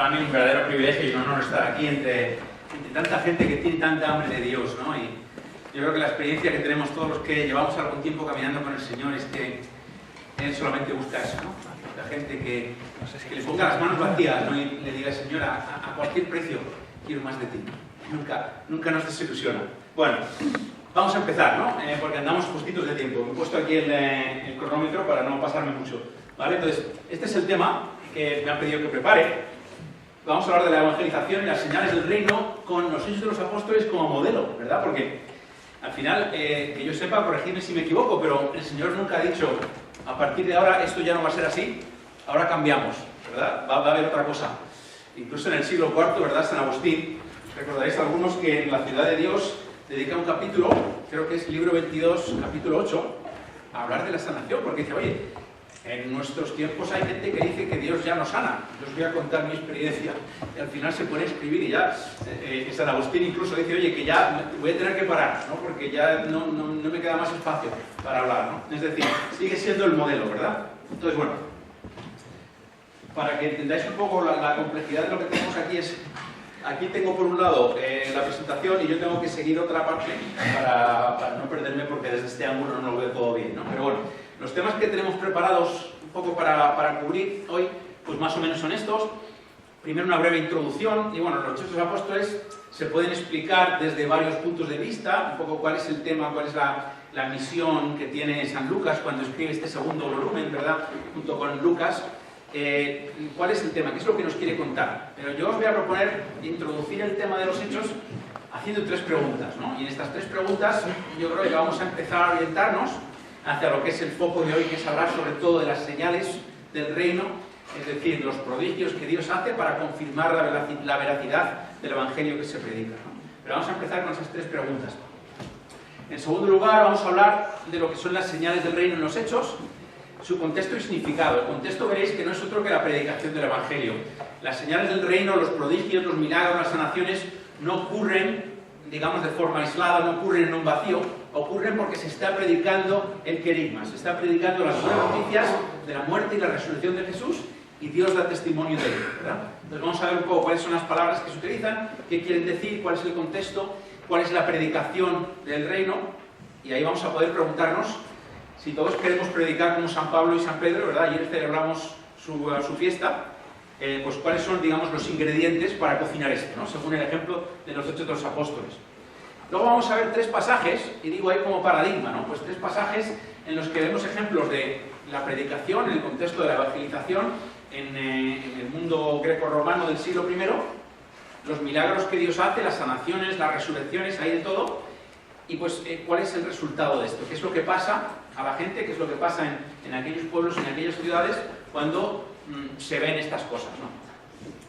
para mí un verdadero privilegio y un honor estar aquí entre tanta gente que tiene tanta hambre de Dios, ¿no? Y yo creo que la experiencia que tenemos todos los que llevamos algún tiempo caminando con el Señor es que Él solamente busca eso, ¿no? La gente que le ponga las manos vacías, ¿no? Y le diga, Señor, a cualquier precio quiero más de ti. Nunca nos desilusiona. Bueno, vamos a empezar, ¿no? Porque andamos justitos de tiempo. Me he puesto aquí el cronómetro para no pasarme mucho, ¿vale? Entonces, este es el tema que me han pedido que prepare. Vamos a hablar de la evangelización y las señales del reino con los hechos de los apóstoles como modelo, ¿verdad? Porque al final, que yo sepa, corregidme si me equivoco, pero el Señor nunca ha dicho, a partir de ahora esto ya no va a ser así, ahora cambiamos, ¿verdad? Va a haber otra cosa. Incluso en el siglo IV, ¿verdad? San Agustín, recordaréis algunos que en la Ciudad de Dios dedica un capítulo, creo que es libro 22, capítulo 8, a hablar de la sanación, porque dice, oye, en nuestros tiempos hay gente que dice que Dios ya no sana. Yo os voy a contar mi experiencia. Y al final se pone a escribir y ya San Agustín incluso dice, oye, que ya voy a tener que parar, ¿no? Porque ya no me queda más espacio para hablar, ¿no? Es decir, sigue siendo el modelo, ¿verdad? Entonces, bueno, para que entendáis un poco la complejidad de lo que tenemos aquí es... Aquí tengo por un lado la presentación y yo tengo que seguir otra parte para no perderme porque desde este ángulo no lo veo todo bien, ¿no? Pero bueno, los temas que tenemos preparados un poco para cubrir hoy, pues más o menos son estos. Primero una breve introducción y bueno, los hechos de los apóstoles se pueden explicar desde varios puntos de vista, un poco cuál es el tema, cuál es la misión que tiene San Lucas cuando escribe este segundo volumen, ¿verdad? Junto con Lucas. ¿Cuál es el tema? ¿Qué es lo que nos quiere contar? Pero yo os voy a proponer introducir el tema de los hechos haciendo tres preguntas, ¿no? Y en estas tres preguntas yo creo que vamos a empezar a orientarnos hacia lo que es el foco de hoy, que es hablar sobre todo de las señales del reino, es decir, los prodigios que Dios hace para confirmar la veracidad del evangelio que se predica, ¿no? Pero vamos a empezar con esas tres preguntas. En segundo lugar, vamos a hablar de lo que son las señales del reino en los hechos, su contexto y significado. El contexto veréis que no es otro que la predicación del evangelio. Las señales del reino, los prodigios, los milagros, las sanaciones no ocurren, digamos, de forma aislada, no ocurren en un vacío, ocurren porque se está predicando el querigma, se está predicando las buenas noticias de la muerte y la resurrección de Jesús y Dios da testimonio de ello, ¿verdad? Entonces vamos a ver un poco cuáles son las palabras que se utilizan, qué quieren decir, cuál es el contexto, cuál es la predicación del reino y ahí vamos a poder preguntarnos si todos queremos predicar como San Pablo y San Pedro, ¿verdad? Ayer celebramos su fiesta, pues cuáles son, digamos, los ingredientes para cocinar esto, ¿no? Según el ejemplo de los hechos de los apóstoles. Luego vamos a ver tres pasajes, y digo ahí como paradigma, ¿no? Pues tres pasajes en los que vemos ejemplos de la predicación, en el contexto de la evangelización, en el mundo greco-romano del siglo I, los milagros que Dios hace, las sanaciones, las resurrecciones, hay de todo, y pues cuál es el resultado de esto, qué es lo que pasa a la gente, qué es lo que pasa en aquellos pueblos, en aquellas ciudades, cuando se ven estas cosas, ¿no?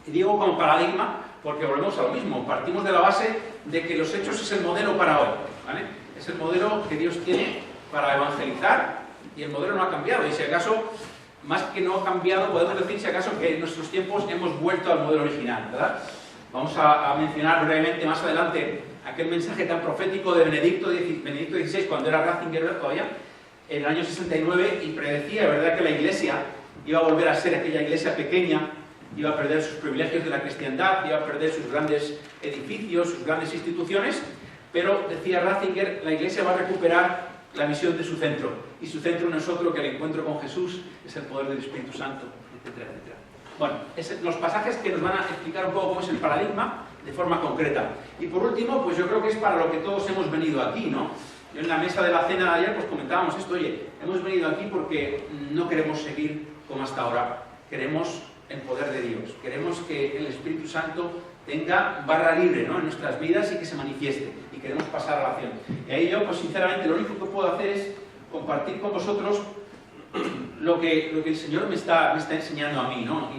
Y digo como paradigma porque volvemos a lo mismo, partimos de la base de que los hechos es el modelo para hoy, ¿vale? Es el modelo que Dios tiene para evangelizar y el modelo no ha cambiado, y si acaso, más que no ha cambiado, podemos decir si acaso que en nuestros tiempos hemos vuelto al modelo original, ¿verdad? Vamos a mencionar brevemente más adelante aquel mensaje tan profético de Benedicto XVI, cuando era Ratzinger todavía, en el año 69, y predecía, ¿verdad?, que la Iglesia iba a volver a ser aquella Iglesia pequeña, iba a perder sus privilegios de la cristiandad, iba a perder sus grandes edificios, sus grandes instituciones, pero decía Ratzinger, la Iglesia va a recuperar la misión de su centro, y su centro no es otro que el encuentro con Jesús, es el poder del Espíritu Santo, etcétera, etcétera. Bueno, los pasajes que nos van a explicar un poco cómo es el paradigma de forma concreta. Y por último, pues yo creo que es para lo que todos hemos venido aquí, ¿no? Yo en la mesa de la cena de ayer pues comentábamos esto, oye, hemos venido aquí porque no queremos seguir como hasta ahora, queremos el poder de Dios, queremos que el Espíritu Santo tenga barra libre, ¿no?, en nuestras vidas y que se manifieste, y queremos pasar a la acción. Y ahí yo, pues sinceramente, lo único que puedo hacer es compartir con vosotros lo que el Señor me está enseñando a mí, ¿no?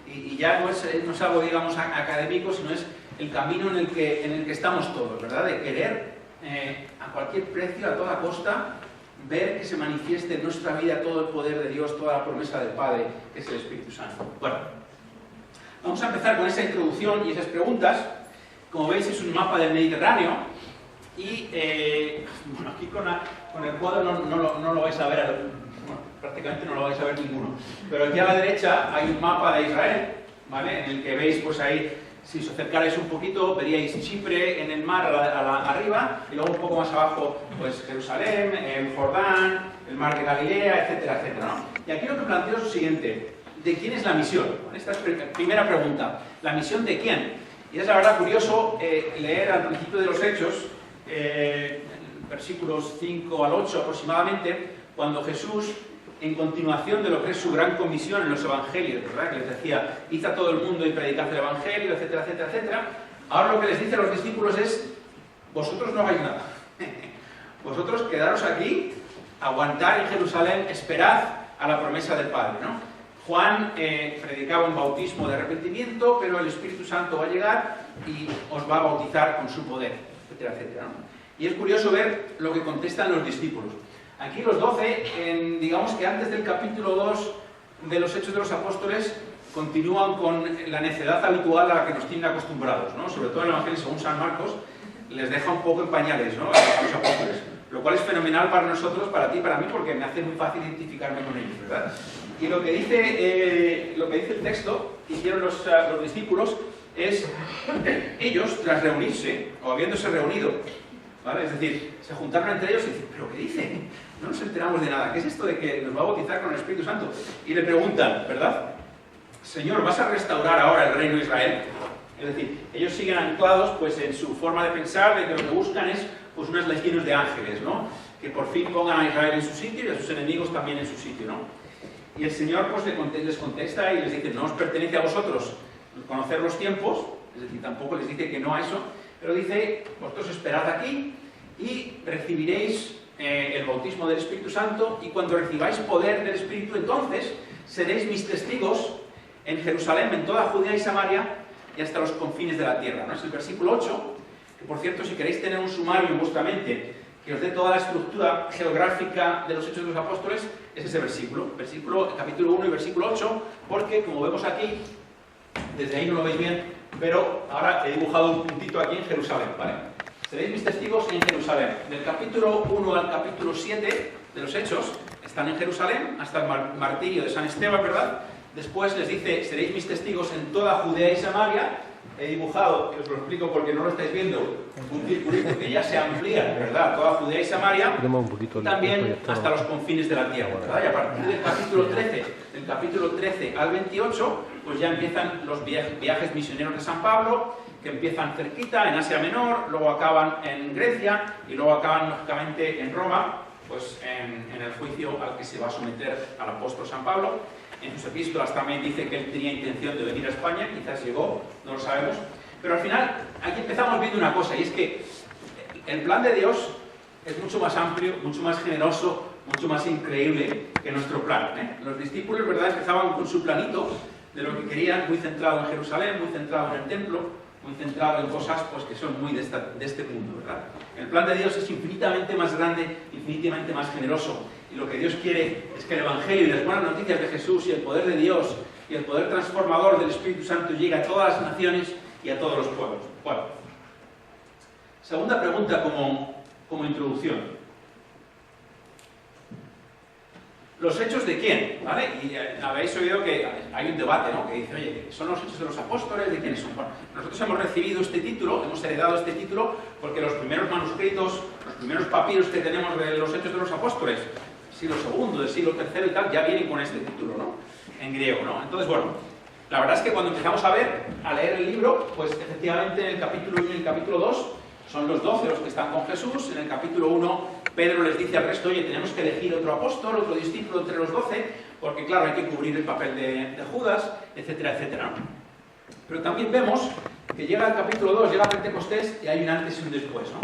Y ya no es algo, digamos, académico, sino es el camino en el que estamos todos, ¿verdad? De querer a cualquier precio, a toda costa, ver que se manifieste en nuestra vida todo el poder de Dios, toda la promesa del Padre, que es el Espíritu Santo. Bueno, vamos a empezar con esa introducción y esas preguntas. Como veis, es un mapa del Mediterráneo y bueno, aquí con el cuadro no lo vais a ver, bueno, prácticamente no lo vais a ver ninguno, pero aquí a la derecha hay un mapa de Israel ¿vale? En el que veis, pues ahí, si os acercarais un poquito, veríais Chipre en el mar arriba, y luego un poco más abajo, pues Jerusalén, el Jordán, el mar de Galilea, etcétera, etcétera, ¿no? Y aquí lo que planteo es lo siguiente: ¿de quién es la misión? Esta es la primera pregunta. ¿La misión de quién? Y es la verdad curioso leer al principio de los Hechos, versículos 5 al 8 aproximadamente, cuando Jesús, en continuación de lo que es su gran comisión en los evangelios, ¿verdad? Que les decía, id a todo el mundo y predicad el evangelio, etcétera, etcétera, etcétera. Ahora lo que les dice a los discípulos es, vosotros no hagáis nada. Vosotros quedaros aquí, aguantad en Jerusalén, esperad a la promesa del Padre, ¿no? Juan predicaba un bautismo de arrepentimiento, pero el Espíritu Santo va a llegar y os va a bautizar con su poder, etcétera, etcétera, ¿no? Y es curioso ver lo que contestan los discípulos. Aquí los 12, digamos que antes del capítulo 2 de los Hechos de los Apóstoles, continúan con la necedad habitual a la que nos tienen acostumbrados, ¿no? Sobre todo en el Evangelio según San Marcos, les deja un poco en pañales, ¿no? A los apóstoles. Lo cual es fenomenal para nosotros, para ti y para mí, porque me hace muy fácil identificarme con ellos, ¿verdad? Y lo que dice el texto, que hicieron los discípulos, es ellos, tras reunirse, o habiéndose reunido, ¿vale? Es decir, se juntaron entre ellos y dicen, ¿pero qué dicen? No nos enteramos de nada. ¿Qué es esto de que nos va a bautizar con el Espíritu Santo? Y le preguntan, ¿verdad? Señor, ¿vas a restaurar ahora el reino de Israel? Es decir, ellos siguen anclados pues, en su forma de pensar, de que lo que buscan es pues, unas legiones de ángeles, ¿no? Que por fin pongan a Israel en su sitio y a sus enemigos también en su sitio, ¿no? Y el Señor pues, les contesta y les dice, no os pertenece a vosotros conocer los tiempos, es decir, tampoco les dice que no a eso, pero dice, vosotros esperad aquí y recibiréis el bautismo del Espíritu Santo, y cuando recibáis poder del Espíritu, entonces seréis mis testigos en Jerusalén, en toda Judea y Samaria y hasta los confines de la tierra, ¿no? Es el versículo 8, que por cierto, si queréis tener un sumario en vuestra mente que os dé toda la estructura geográfica de los Hechos de los Apóstoles, es ese versículo, capítulo 1 y versículo 8, porque como vemos aquí, desde ahí no lo veis bien, pero ahora he dibujado un puntito aquí en Jerusalén, ¿vale? Seréis mis testigos en Jerusalén. Del capítulo 1 al capítulo 7 de los Hechos están en Jerusalén, hasta el martirio de San Esteban, ¿verdad? Después les dice, seréis mis testigos en toda Judea y Samaria. He dibujado, que os lo explico porque no lo estáis viendo, un circulito que ya se amplía, ¿verdad? Toda Judea y Samaria, y también hasta los confines de la tierra, ¿verdad? Y a partir del capítulo 13 al 28, pues ya empiezan los viajes misioneros de San Pablo, que empiezan cerquita, en Asia Menor, luego acaban en Grecia, y luego acaban, lógicamente, en Roma, pues en el juicio al que se va a someter al apóstol San Pablo. En sus epístolas también dice que él tenía intención de venir a España, quizás llegó, no lo sabemos. Pero al final, aquí empezamos viendo una cosa, y es que el plan de Dios es mucho más amplio, mucho más generoso, mucho más increíble que nuestro plan, ¿eh? Los discípulos, ¿verdad?, empezaban con su planito de lo que querían, muy centrado en Jerusalén, muy centrado en el templo, muy centrado en cosas pues, que son muy de este mundo, ¿verdad? El plan de Dios es infinitamente más grande, infinitamente más generoso. Y lo que Dios quiere es que el Evangelio y las buenas noticias de Jesús y el poder de Dios y el poder transformador del Espíritu Santo llegue a todas las naciones y a todos los pueblos. Bueno, segunda pregunta como introducción. ¿Los hechos de quién? ¿Vale? Y habéis oído que hay un debate, ¿no? Que dice, oye, ¿son los hechos de los apóstoles? ¿De quiénes son? Bueno, nosotros hemos recibido este título, hemos heredado este título, porque los primeros manuscritos, los primeros papiros que tenemos de los hechos de los apóstoles, siglo II, del siglo III y tal, ya vienen con este título, ¿no? En griego, ¿no? Entonces, bueno, la verdad es que cuando empezamos a leer el libro, pues efectivamente en el capítulo 1 y el capítulo 2 son los 12 los que están con Jesús. En el capítulo 1 Pedro les dice al resto, oye, tenemos que elegir otro apóstol, otro discípulo entre los 12, porque claro, hay que cubrir el papel de Judas, etcétera, etcétera, ¿no? Pero también vemos que llega el capítulo 2, llega Pentecostés y hay un antes y un después, ¿no?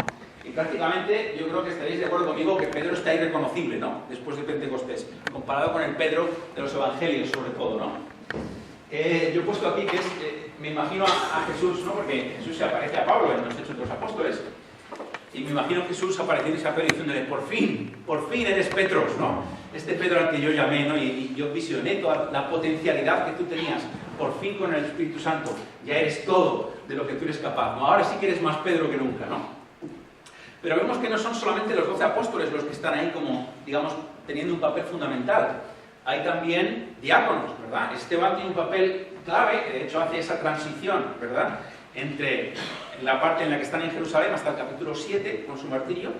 Y prácticamente yo creo que estaréis de acuerdo conmigo que Pedro está irreconocible, ¿no? Después de Pentecostés, comparado con el Pedro de los evangelios sobre todo, ¿no? Yo he puesto aquí que me imagino a Jesús, ¿no? Porque Jesús se aparece a Pablo en los Hechos de los Apóstoles, y me imagino a Jesús apareciendo a Pedro diciéndole, por fin eres Petros, ¿no? Este Pedro al que yo llamé, ¿no? Y yo visioné toda la potencialidad que tú tenías, por fin con el Espíritu Santo, ya eres todo de lo que tú eres capaz, ¿no? Ahora sí que eres más Pedro que nunca, ¿no? Pero vemos que no son solamente los 12 apóstoles los que están ahí como, digamos, teniendo un papel fundamental. hay también diáconos, ¿verdad? Esteban tiene un papel clave, de hecho hace esa transición, ¿verdad?, entre la parte en la que están en Jerusalén hasta el capítulo 7 con su martirio,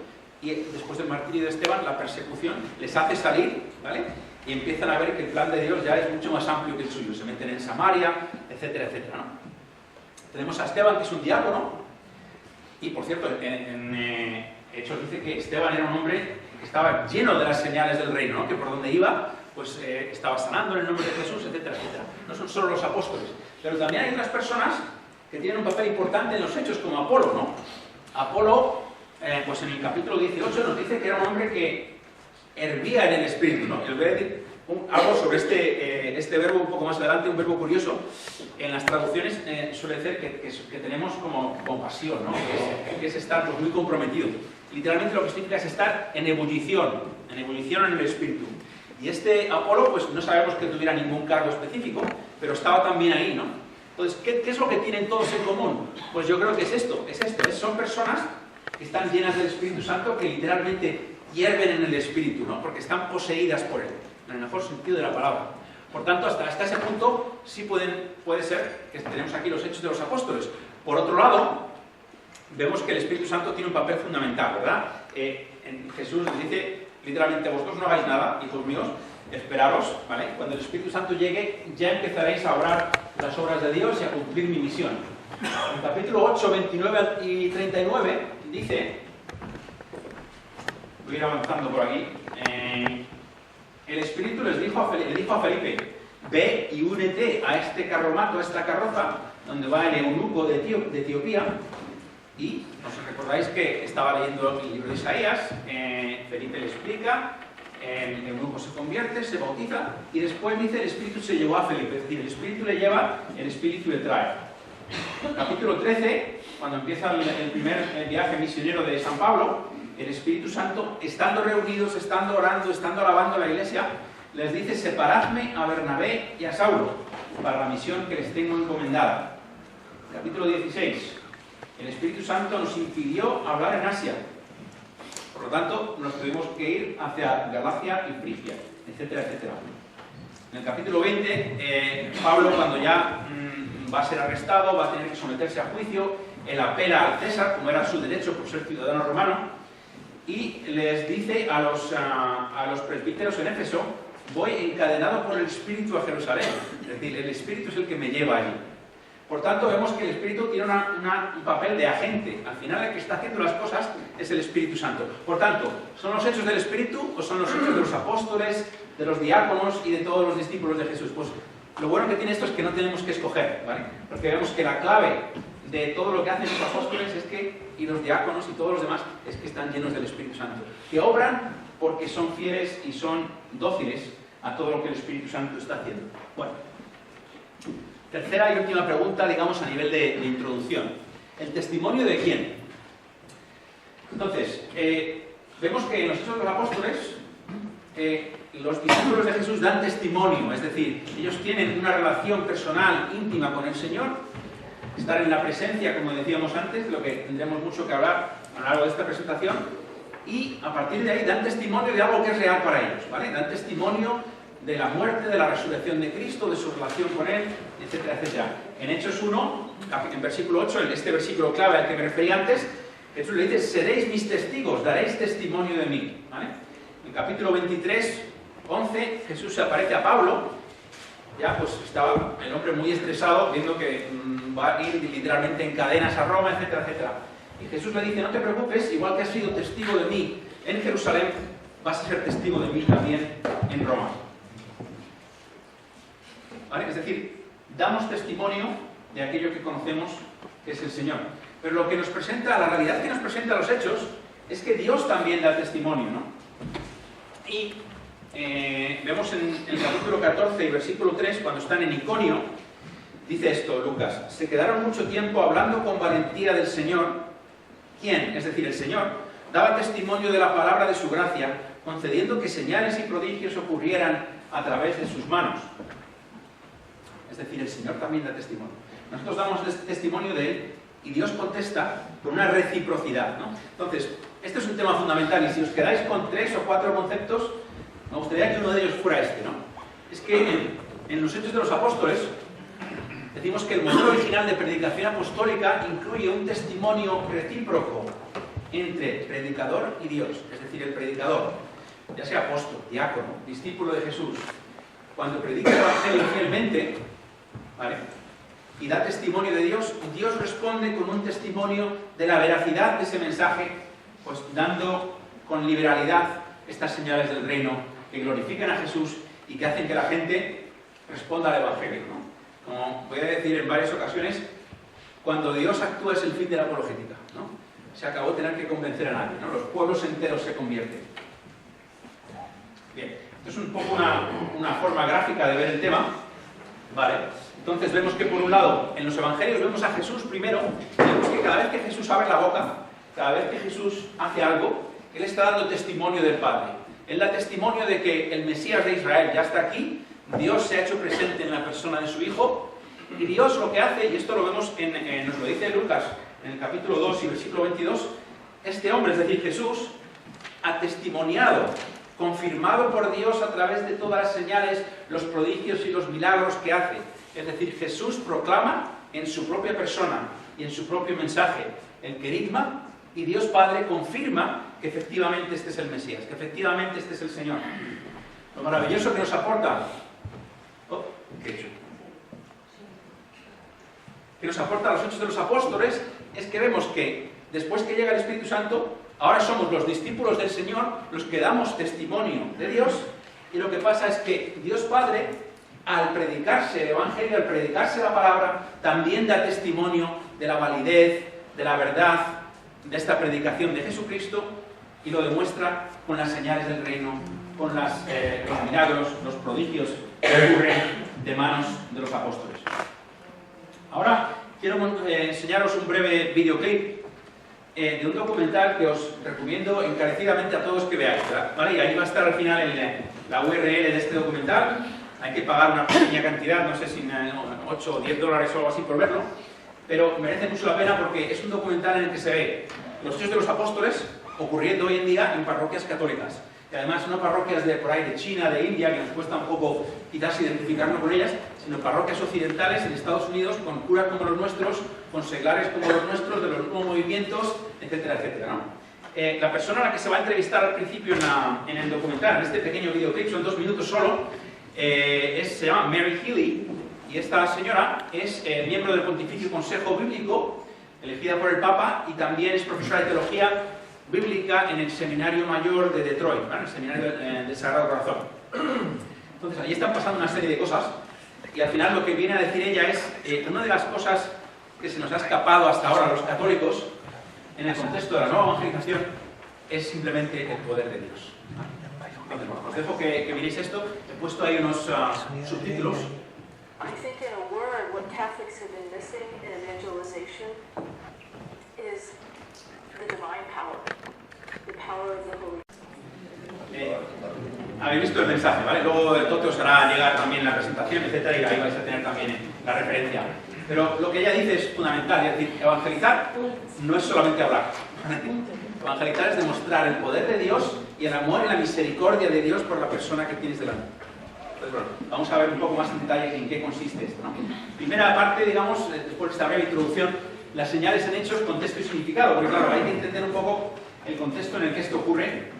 y después del martirio de Esteban la persecución les hace salir, ¿vale?, y empiezan a ver que el plan de Dios ya es mucho más amplio que el suyo, se meten en Samaria, etcétera, etcétera, ¿no? Tenemos a Esteban, que es un diácono, y por cierto, en Hechos dice que Esteban era un hombre que estaba lleno de las señales del reino, ¿no?, que por donde iba, pues estaba sanando en el nombre de Jesús, etcétera, etcétera. No son solo los apóstoles, pero también hay otras personas que tienen un papel importante en los hechos, como Apolo, ¿no? Apolo, pues en el capítulo 18 nos dice que era un hombre que hervía en el espíritu, ¿no? Yo voy a decir algo sobre este verbo un poco más adelante, un verbo curioso. En las traducciones suele ser que tenemos como pasión, ¿no?, que es estar pues muy comprometido. Literalmente lo que significa es estar en ebullición en el espíritu. Y este Apolo, pues no sabemos que tuviera ningún cargo específico, pero estaba también ahí, ¿no? Entonces, ¿qué es lo que tienen todos en común? Pues yo creo que es esto, son personas que están llenas del Espíritu Santo, que literalmente hierven en el Espíritu, ¿no?, porque están poseídas por él, en el mejor sentido de la palabra. Por tanto, hasta ese punto sí puede ser que tenemos aquí los Hechos de los Apóstoles. Por otro lado, vemos que el Espíritu Santo tiene un papel fundamental, ¿verdad? Jesús les dice literalmente: vosotros no hagáis nada, hijos míos, esperaros, ¿vale? Cuando el Espíritu Santo llegue, ya empezaréis a obrar las obras de Dios y a cumplir mi misión. En capítulo 8, 29 y 39 dice, voy a ir avanzando por aquí, el Espíritu le dijo a Felipe: ve y únete a este carromato, a esta carroza, donde va el eunuco de Etiopía. Y os recordáis que estaba leyendo el libro de Isaías, Felipe le explica, el eunuco se convierte, se bautiza, y después dice: el Espíritu se llevó a Felipe, es decir, el Espíritu le lleva, el Espíritu le trae. Capítulo 13, cuando empieza el primer viaje misionero de San Pablo, el Espíritu Santo, estando reunidos, estando orando, estando alabando a la iglesia, les dice: separadme a Bernabé y a Saulo para la misión que les tengo encomendada. Capítulo 16, el Espíritu Santo nos impidió hablar en Asia, por lo tanto nos tuvimos que ir hacia Galacia y Frigia, etcétera, etcétera. En el capítulo 20, Pablo, cuando ya va a ser arrestado, va a tener que someterse a juicio, él apela al César, como era su derecho por ser ciudadano romano, y les dice a los presbíteros en Éfeso: voy encadenado por el Espíritu a Jerusalén, es decir, el Espíritu es el que me lleva allí. Por tanto, vemos que el Espíritu tiene un papel de agente. Al final, el que está haciendo las cosas es el Espíritu Santo. Por tanto, ¿son los hechos del Espíritu o son los hechos de los apóstoles, de los diáconos y de todos los discípulos de Jesús? Pues lo bueno que tiene esto es que no tenemos que escoger, ¿vale? Porque vemos que la clave de todo lo que hacen los apóstoles y los diáconos y todos los demás es que están llenos del Espíritu Santo, que obran porque son fieles y son dóciles a todo lo que el Espíritu Santo está haciendo. Bueno, tercera y última pregunta, digamos, a nivel de introducción. ¿El testimonio de quién? Entonces, vemos que en los Hechos de los Apóstoles los discípulos de Jesús dan testimonio, es decir, ellos tienen una relación personal, íntima con el Señor, estar en la presencia, como decíamos antes, de lo que tendremos mucho que hablar a lo largo de esta presentación, y a partir de ahí dan testimonio de algo que es real para ellos, ¿vale? Dan testimonio de la muerte, de la resurrección de Cristo, de su relación con Él, etcétera, etcétera. En Hechos 1, en versículo 8, en este versículo clave al que me referí antes, Jesús le dice: seréis mis testigos, daréis testimonio de mí, ¿vale? En capítulo 23, 11, Jesús se aparece a Pablo, ya pues estaba el hombre muy estresado, viendo que va a ir literalmente en cadenas a Roma, etcétera, etcétera. Y Jesús le dice: no te preocupes, igual que has sido testigo de mí en Jerusalén, vas a ser testigo de mí también en Roma. ¿Vale? Es decir, damos testimonio de aquello que conocemos que es el Señor. Pero lo que nos presenta, la realidad que nos presenta los Hechos, es que Dios también da testimonio, ¿no? Y vemos en el capítulo 14 y versículo 3, cuando están en Iconio, dice esto Lucas: se quedaron mucho tiempo hablando con valentía del Señor. ¿Quién? Es decir, el Señor daba testimonio de la palabra de su gracia, concediendo que señales y prodigios ocurrieran a través de sus manos. Es decir, el Señor también da testimonio. Nosotros damos testimonio de Él y Dios contesta con una reciprocidad, ¿no? Entonces, este es un tema fundamental, y si os quedáis con 3 o 4 conceptos, me gustaría que uno de ellos fuera este, ¿no? es que en los Hechos de los Apóstoles decimos que el modelo original de predicación apostólica incluye un testimonio recíproco entre predicador y Dios. Es decir, el predicador, ya sea apóstol, diácono, discípulo de Jesús, cuando predica el Evangelio fielmente, ¿vale?, y da testimonio de Dios, Dios responde con un testimonio de la veracidad de ese mensaje, pues dando con liberalidad estas señales del reino que glorifican a Jesús y que hacen que la gente responda al Evangelio, ¿no? Como voy a decir en varias ocasiones, cuando Dios actúa es el fin de la apologética, ¿no? Se acabó tener que convencer a nadie, ¿no? Los pueblos enteros se convierten. Bien, esto es un poco una forma gráfica de ver el tema, ¿vale? Entonces vemos que por un lado, en los evangelios vemos a Jesús primero, vemos que cada vez que Jesús abre la boca, cada vez que Jesús hace algo, Él está dando testimonio del Padre. Él da testimonio de que el Mesías de Israel ya está aquí, Dios se ha hecho presente en la persona de su Hijo, y Dios lo que hace, y esto lo vemos, nos lo dice Lucas, en el capítulo 2 y versículo 22, este hombre, es decir, Jesús, ha testimoniado, confirmado por Dios a través de todas las señales, los prodigios y los milagros que hace. Es decir, Jesús proclama en su propia persona y en su propio mensaje el querigma, y Dios Padre confirma que efectivamente este es el Mesías, que efectivamente este es el Señor. Lo maravilloso que nos aporta, que nos aporta los Hechos de los Apóstoles es que vemos que después que llega el Espíritu Santo, ahora somos los discípulos del Señor los que damos testimonio de Dios, y lo que pasa es que Dios Padre, al predicarse el Evangelio, al predicarse la palabra, también da testimonio de la validez, de la verdad de esta predicación de Jesucristo, y lo demuestra con las señales del reino, con los milagros, los prodigios que ocurren de manos de los apóstoles. Ahora quiero enseñaros un breve videoclip de un documental que os recomiendo encarecidamente a todos que veáis, ¿vale? Y ahí va a estar al final la URL de este documental. Hay que pagar una pequeña cantidad, no sé si 8 o 10 dólares o algo así por verlo, pero merece mucho la pena porque es un documental en el que se ve los Hechos de los Apóstoles ocurriendo hoy en día en parroquias católicas. Y además no parroquias de por ahí de China, de India, que nos cuesta un poco quizás identificarnos con ellas, sino parroquias occidentales en Estados Unidos con curas como los nuestros, con seglares como los nuestros, de los nuevos movimientos, etcétera, etcétera, ¿no? La persona a la que se va a entrevistar al principio en el documental, en este pequeño videoclip, son 2 minutos solo, se llama Mary Healy, y esta señora es miembro del Pontificio Consejo Bíblico, elegida por el Papa, y también es profesora de Teología Bíblica en el Seminario Mayor de Detroit, ¿vale? El Seminario del Sagrado Corazón. Entonces, allí están pasando una serie de cosas, y al final lo que viene a decir ella es una de las cosas que se nos ha escapado hasta ahora a los católicos, en el contexto de la nueva evangelización, es simplemente el poder de Dios. Entonces, bueno, os dejo que miréis esto. He puesto ahí unos subtítulos. I think in a word, what Catholics have been missing in evangelization is the divine power, the power of the Holy Spirit. Habéis visto el mensaje, ¿vale? Luego el Tote os hará llegar también la presentación, etcétera, y ahí vais a tener también la referencia. Pero lo que ella dice es fundamental, es decir, evangelizar no es solamente hablar. Evangelizar es demostrar el poder de Dios y el amor y la misericordia de Dios por la persona que tienes delante. Entonces, bueno, vamos a ver un poco más en detalle en qué consiste esto, ¿no? Primera parte, digamos, después de esta breve introducción, las señales en hechos, contexto y significado, porque claro, hay que entender un poco el contexto en el que esto ocurre,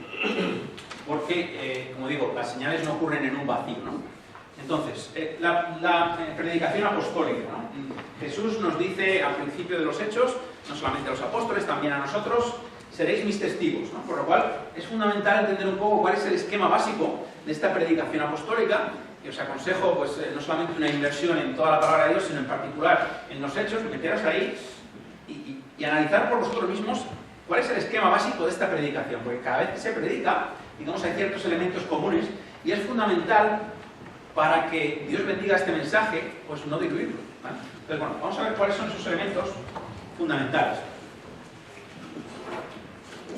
porque, como digo, las señales no ocurren en un vacío, ¿no? Entonces, la predicación apostólica, ¿no? Jesús nos dice al principio de los hechos, no solamente a los apóstoles, también a nosotros, seréis mis testigos, ¿no? Por lo cual es fundamental entender un poco cuál es el esquema básico de esta predicación apostólica, y os aconsejo, pues, no solamente una inversión en toda la palabra de Dios, sino en particular en los hechos, meteros ahí y analizar por vosotros mismos cuál es el esquema básico de esta predicación, porque cada vez que se predica, digamos, hay ciertos elementos comunes, y es fundamental para que Dios bendiga este mensaje, pues no diluirlo, ¿vale? Entonces, bueno, vamos a ver cuáles son esos elementos fundamentales.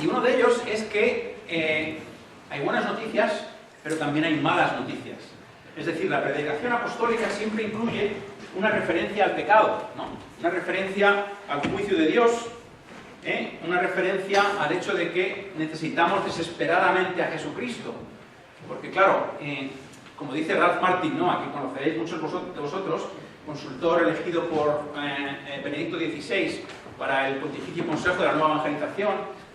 Y uno de ellos es que hay buenas noticias, pero también hay malas noticias. Es decir, la predicación apostólica siempre incluye una referencia al pecado, ¿no? Una referencia al juicio de Dios, una referencia al hecho de que necesitamos desesperadamente a Jesucristo. Porque claro, como dice Ralph Martin, ¿no? Aquí conoceréis muchos de vosotros, consultor elegido por Benedicto XVI para el Pontificio Consejo de la Nueva Evangelización,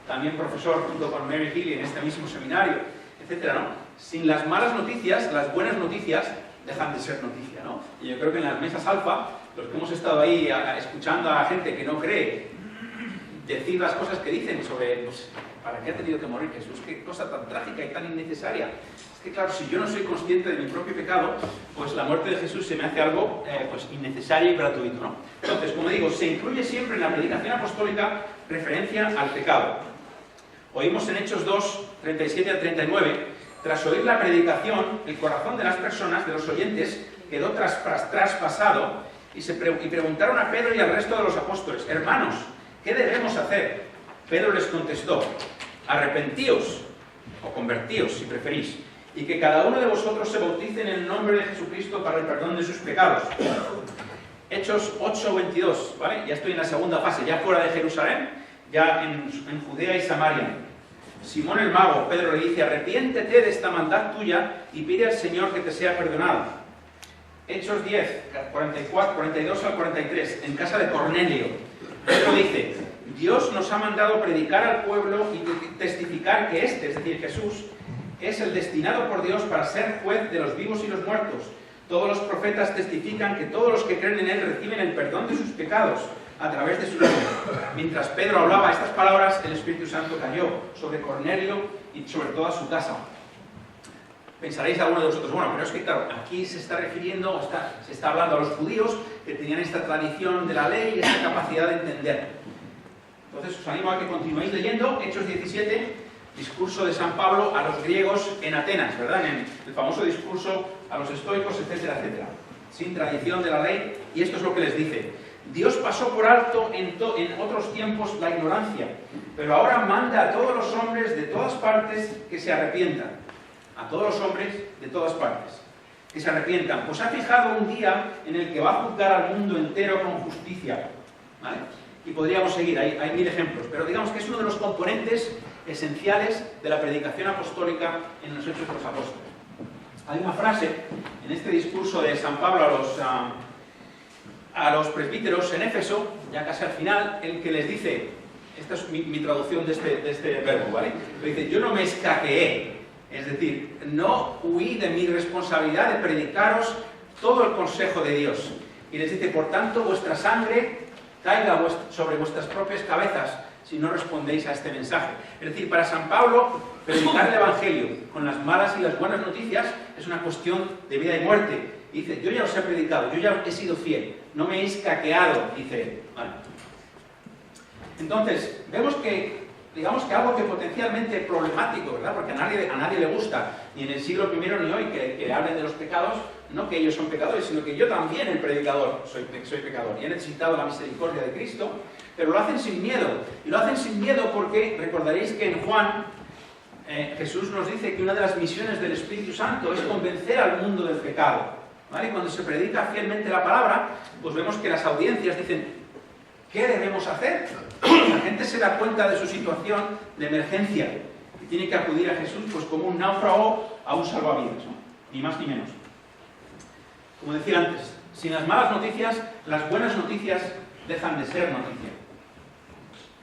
también profesor junto con Mary Healy en este mismo seminario, etcétera, ¿no? Sin las malas noticias, las buenas noticias dejan de ser noticia, ¿no? Y yo creo que en las mesas alfa, los que hemos estado ahí escuchando a la gente que no cree decir las cosas que dicen sobre, pues, ¿para qué ha tenido que morir Jesús? Qué cosa tan trágica y tan innecesaria. Es que claro, si yo no soy consciente de mi propio pecado, pues la muerte de Jesús se me hace algo pues innecesario y gratuito, ¿no? Entonces, como digo, se incluye siempre en la predicación apostólica referencia al pecado. Oímos en Hechos 2, 37 al 39, tras oír la predicación, el corazón de las personas, de los oyentes, quedó traspasado y preguntaron a Pedro y al resto de los apóstoles: hermanos, ¿qué debemos hacer? Pedro les contestó: arrepentíos o convertíos, si preferís, y que cada uno de vosotros se bautice en el nombre de Jesucristo para el perdón de sus pecados. Hechos 8:22, ¿vale? Ya estoy en la segunda fase, ya fuera de Jerusalén, ya en Judea y Samaria. Simón el mago, Pedro le dice: arrepiéntete de esta maldad tuya y pide al Señor que te sea perdonado. Hechos 10, 42 al 43, en casa de Cornelio, Pedro dice: Dios nos ha mandado predicar al pueblo y testificar que este, es decir, Jesús, es el destinado por Dios para ser juez de los vivos y los muertos. Todos los profetas testifican que todos los que creen en Él reciben el perdón de sus pecados a través de su nombre. Mientras Pedro hablaba estas palabras, el Espíritu Santo cayó sobre Cornelio y sobre toda su casa. Pensaréis alguno de vosotros: bueno, pero es que claro, aquí se está refiriendo, se está hablando a los judíos que tenían esta tradición de la ley y esta capacidad de entender. Entonces os animo a que continuéis leyendo Hechos 17, discurso de San Pablo a los griegos en Atenas, ¿verdad? En el famoso discurso a los estoicos, etcétera, etcétera. Sin tradición de la ley, y esto es lo que les dice: Dios pasó por alto en otros tiempos la ignorancia, pero ahora manda a todos los hombres de todas partes que se arrepientan. A todos los hombres de todas partes que se arrepientan, pues ha fijado un día en el que va a juzgar al mundo entero con justicia, ¿vale? Y podríamos seguir, hay 1000 ejemplos, pero digamos que es uno de los componentes esenciales de la predicación apostólica en los Hechos de los Apóstoles. Hay una frase en este discurso de San Pablo a los presbíteros en Éfeso, ya casi al final, el que les dice, esta es mi traducción de este verbo, ¿vale? Le dice: yo no me escaqueé, es decir, no huí de mi responsabilidad de predicaros todo el consejo de Dios. Y les dice: por tanto, vuestra sangre caiga sobre vuestras propias cabezas si no respondéis a este mensaje. Es decir, para San Pablo, predicar el Evangelio con las malas y las buenas noticias es una cuestión de vida y muerte. Y dice: yo ya os he predicado, yo ya he sido fiel, no me he escaqueado, dice él. ¿Vale? Entonces, vemos que, digamos que algo que potencialmente problemático, ¿verdad? Porque a nadie le gusta, ni en el siglo I ni hoy, que hablen de los pecados, no que ellos son pecadores, sino que yo también, el predicador, soy pecador y he necesitado la misericordia de Cristo, pero lo hacen sin miedo. Y lo hacen sin miedo porque recordaréis que en Juan Jesús nos dice que una de las misiones del Espíritu Santo es convencer al mundo del pecado, ¿vale? Y cuando se predica fielmente la palabra, pues vemos que las audiencias dicen: ¿qué debemos hacer? La gente se da cuenta de su situación de emergencia y tiene que acudir a Jesús pues como un náufrago a un salvavidas, ¿no? Ni más ni menos. Como decía antes, sin las malas noticias, las buenas noticias dejan de ser noticia.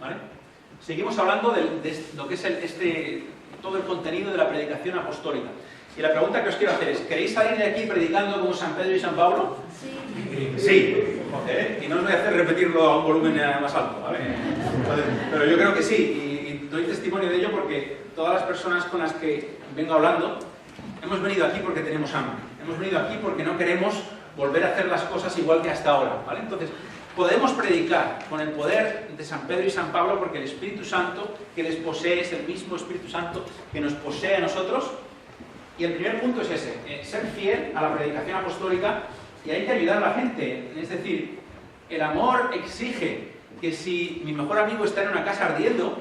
¿Vale? Seguimos hablando de lo que es todo el contenido de la predicación apostólica. Y la pregunta que os quiero hacer es: ¿queréis salir de aquí predicando como San Pedro y San Pablo? Sí. Sí. Okay. Y no os voy a hacer repetirlo a un volumen más alto, ¿vale? Pero yo creo que sí, y doy testimonio de ello porque todas las personas con las que vengo hablando hemos venido aquí porque tenemos hambre. Hemos venido aquí porque no queremos volver a hacer las cosas igual que hasta ahora, ¿vale? Entonces, podemos predicar con el poder de San Pedro y San Pablo porque el Espíritu Santo que les posee es el mismo Espíritu Santo que nos posee a nosotros. Y el primer punto es ese: ser fiel a la predicación apostólica, y hay que ayudar a la gente. Es decir, el amor exige que si mi mejor amigo está en una casa ardiendo,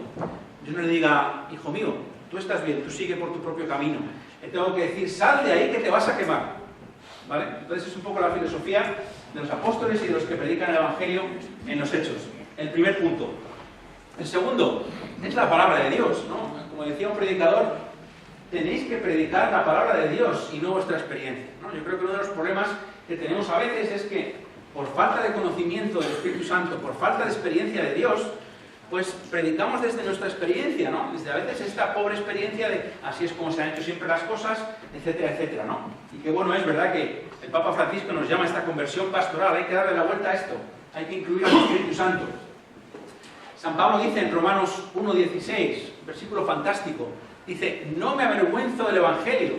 yo no le diga: hijo mío, tú estás bien, tú sigue por tu propio camino. Le tengo que decir: sal de ahí que te vas a quemar, ¿vale? Entonces es un poco la filosofía de los apóstoles y de los que predican el Evangelio en los Hechos. El primer punto. El segundo es la palabra de Dios, ¿no? Como decía un predicador, tenéis que predicar la palabra de Dios y no vuestra experiencia, ¿no? Yo creo que uno de los problemas que tenemos a veces es que por falta de conocimiento del Espíritu Santo, por falta de experiencia de Dios, pues predicamos desde nuestra experiencia, ¿no? Desde a veces esta pobre experiencia de así es como se han hecho siempre las cosas, etcétera, etcétera, ¿no? Y qué bueno es, ¿verdad?, que el Papa Francisco nos llama a esta conversión pastoral. Hay que darle la vuelta a esto, hay que incluir al Espíritu Santo. San Pablo dice en Romanos 1:16, versículo fantástico, dice: no me avergüenzo del Evangelio,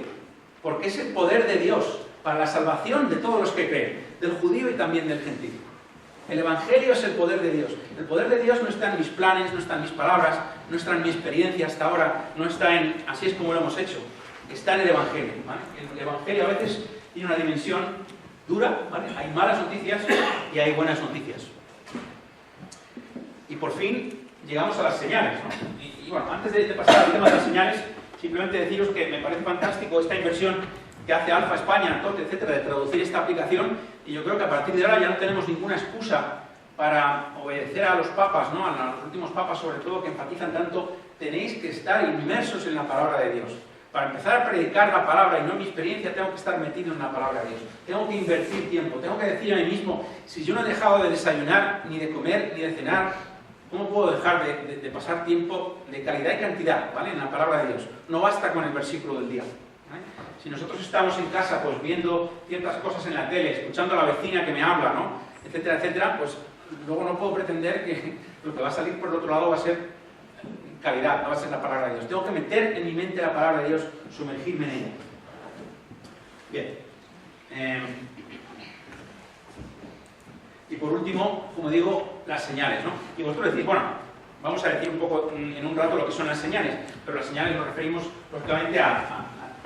porque es el poder de Dios para la salvación de todos los que creen, del judío y también del gentil. El Evangelio es el poder de Dios. El poder de Dios no está en mis planes, no está en mis palabras, no está en mi experiencia hasta ahora, no está en así es como lo hemos hecho. Está en el Evangelio, ¿vale? El Evangelio a veces tiene una dimensión dura, ¿vale? Hay malas noticias y hay buenas noticias. Y por fin llegamos a las señales, ¿no? Y bueno, antes de pasar al tema de las señales, simplemente deciros que me parece fantástico esta inversión que hace Alfa España, TOT, etcétera, de traducir esta aplicación, y yo creo que a partir de ahora ya no tenemos ninguna excusa para obedecer a los papas, ¿no? A los últimos papas sobre todo, que enfatizan tanto: tenéis que estar inmersos en la palabra de Dios. Para empezar a predicar la palabra y no mi experiencia, tengo que estar metido en la palabra de Dios. Tengo que invertir tiempo, tengo que decir a mí mismo: si yo no he dejado de desayunar, ni de comer, ni de cenar, ¿cómo puedo dejar de pasar tiempo de calidad y cantidad, ¿vale?, en la palabra de Dios? No basta con el versículo del día, ¿vale? Si nosotros estamos en casa pues viendo ciertas cosas en la tele, escuchando a la vecina que me habla, ¿no?, etcétera, etcétera, pues luego no puedo pretender que lo que va a salir por el otro lado va a ser calidad, no va a ser la palabra de Dios. Tengo que meter en mi mente la palabra de Dios, sumergirme en ella. Bien. Y por último, como digo, las señales, ¿no? Y vosotros decís, bueno, vamos a decir un poco en un rato lo que son las señales, pero las señales nos referimos lógicamente a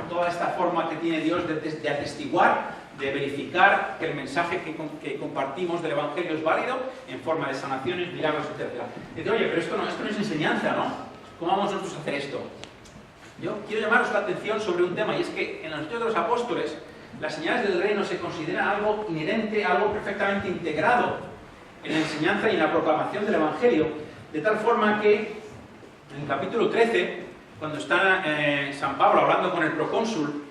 toda esta forma que tiene Dios de atestiguar, de verificar que el mensaje que compartimos del Evangelio es válido en forma de sanaciones, milagros, etc. Dice: oye, pero esto no es enseñanza, ¿no? ¿Cómo vamos nosotros a hacer esto? Yo quiero llamaros la atención sobre un tema, y es que en los estudios de los apóstoles las señales del reino se consideran algo inherente, algo perfectamente integrado en la enseñanza y en la proclamación del Evangelio, de tal forma que en el capítulo 13, cuando está San Pablo hablando con el procónsul,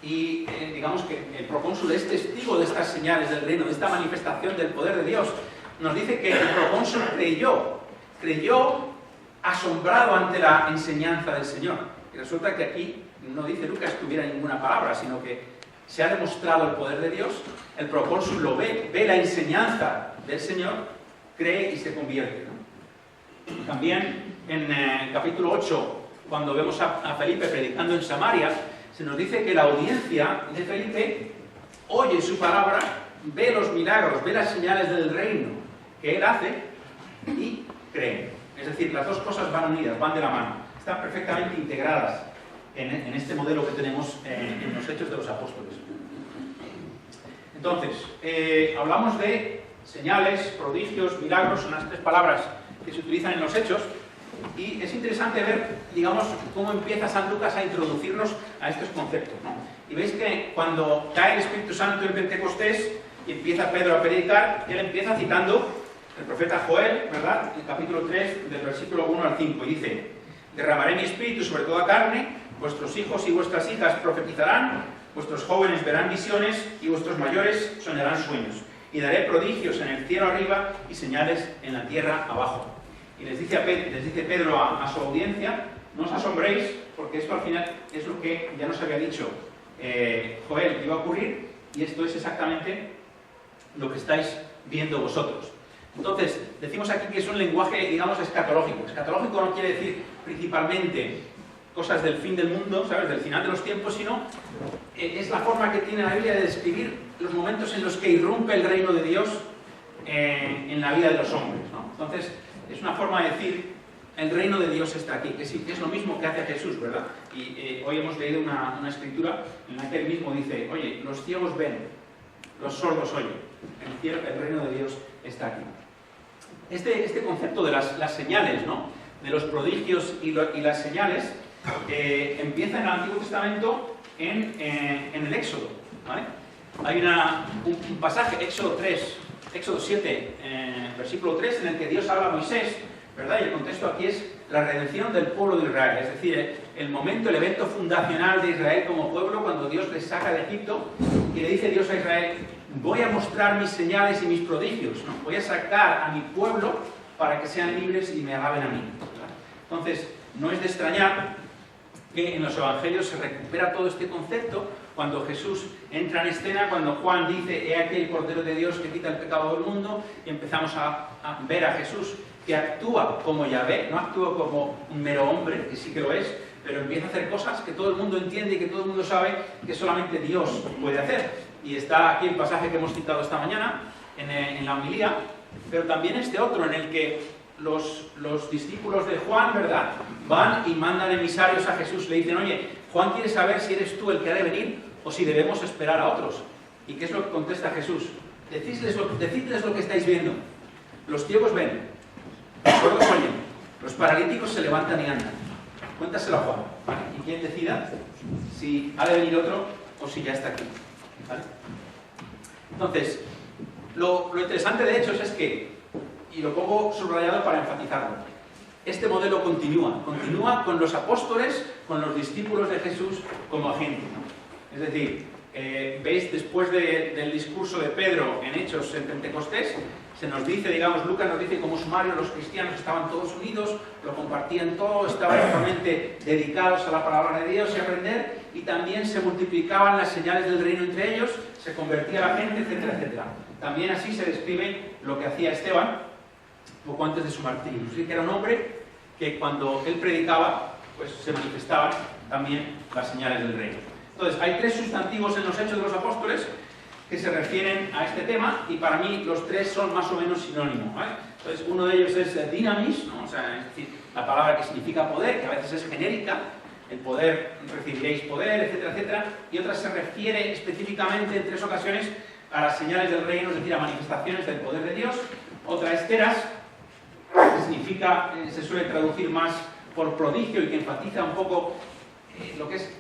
y digamos que el procónsul es testigo de estas señales del reino, de esta manifestación del poder de Dios, nos dice que el procónsul creyó asombrado ante la enseñanza del Señor. Y resulta que aquí no dice Lucas que hubiera ninguna palabra, sino que se ha demostrado el poder de Dios, el procónsul lo ve la enseñanza del Señor, cree y se convierte, ¿no? También en el capítulo 8, cuando vemos a Felipe predicando en Samaria, se nos dice que la audiencia de Felipe oye su palabra, ve los milagros, ve las señales del reino que él hace y cree. Es decir, las dos cosas van unidas, van de la mano, están perfectamente integradas en este modelo que tenemos en los Hechos de los Apóstoles. Entonces, hablamos de señales, prodigios, milagros, son las tres palabras que se utilizan en los Hechos, y es interesante ver, digamos, cómo empieza San Lucas a introducirnos a estos conceptos, ¿no? Y veis que cuando cae el Espíritu Santo en Pentecostés y empieza Pedro a predicar, él empieza citando el profeta Joel, ¿verdad?, el capítulo 3, del versículo 1 al 5, y dice: derramaré mi espíritu sobre toda carne, vuestros hijos y vuestras hijas profetizarán, vuestros jóvenes verán visiones y vuestros mayores soñarán sueños, y daré prodigios en el cielo arriba y señales en la tierra abajo. Y les dice Pedro a su audiencia: no os asombréis, porque esto al final es lo que ya nos había dicho Joel que iba a ocurrir, y esto es exactamente lo que estáis viendo vosotros. Entonces, decimos aquí que es un lenguaje, digamos, escatológico. Escatológico no quiere decir principalmente cosas del fin del mundo, ¿sabes?, del final de los tiempos, sino es la forma que tiene la Biblia de describir los momentos en los que irrumpe el reino de Dios en la vida de los hombres, ¿no? Entonces, es una forma de decir: el reino de Dios está aquí, que es lo mismo que hace Jesús, ¿verdad? Y hoy hemos leído una escritura en la que él mismo dice: oye, los ciegos ven, los sordos oyen, el reino de Dios está aquí. Este concepto de las señales, ¿no?, de los prodigios y las señales, empieza en el Antiguo Testamento en el Éxodo, ¿vale? Hay un pasaje, Éxodo 7, versículo 3, en el que Dios habla a Moisés, ¿verdad? Y el contexto aquí es la redención del pueblo de Israel, es decir, el momento, el evento fundacional de Israel como pueblo, cuando Dios les saca de Egipto y le dice Dios a Israel: voy a mostrar mis señales y mis prodigios, ¿no? Voy a sacar a mi pueblo para que sean libres y me alaben a mí, ¿verdad? Entonces, no es de extrañar que en los evangelios se recupera todo este concepto cuando Jesús entra en escena, cuando Juan dice: he aquí el Cordero de Dios que quita el pecado del mundo, y empezamos a ver a Jesús que actúa como Yahvé, no actúa como un mero hombre, que sí que lo es, pero empieza a hacer cosas que todo el mundo entiende y que todo el mundo sabe que solamente Dios puede hacer. Y está aquí el pasaje que hemos citado esta mañana en la homilía, pero también este otro en el que los discípulos de Juan, ¿verdad?, van y mandan emisarios a Jesús, le dicen: oye, Juan quiere saber si eres tú el que ha de venir o si debemos esperar a otros. ¿Y qué es lo que contesta Jesús? Decidles lo que estáis viendo. Los ciegos ven, los sordos oyen, los paralíticos se levantan y andan. Cuéntaselo a Juan, ¿vale? Y quien decida si ha de venir otro o si ya está aquí, ¿vale? Entonces, lo interesante de hechos es que, y lo pongo subrayado para enfatizarlo, este modelo continúa con los apóstoles, con los discípulos de Jesús como agente, ¿no? Es decir, veis después del discurso de Pedro en Hechos en Pentecostés, se nos dice, digamos, Lucas nos dice como sumario, los cristianos estaban todos unidos, lo compartían todo, estaban totalmente dedicados a la palabra de Dios y a aprender, y también se multiplicaban las señales del reino entre ellos, se convertía la gente, etcétera, etcétera. También así se describe lo que hacía Esteban poco antes de su martirio. Es decir, que era un hombre que cuando él predicaba, pues se manifestaban también las señales del reino. Entonces, hay tres sustantivos en los Hechos de los Apóstoles que se refieren a este tema, y para mí los tres son más o menos sinónimos, ¿vale? Entonces, uno de ellos es dinamis, ¿no? O sea, es decir, la palabra que significa poder, que a veces es genérica, el poder, recibiréis poder, etcétera, etcétera, y otra se refiere específicamente en tres ocasiones a las señales del reino, es decir, a manifestaciones del poder de Dios. Otra es teras, que significa, se suele traducir más por prodigio y que enfatiza un poco lo que es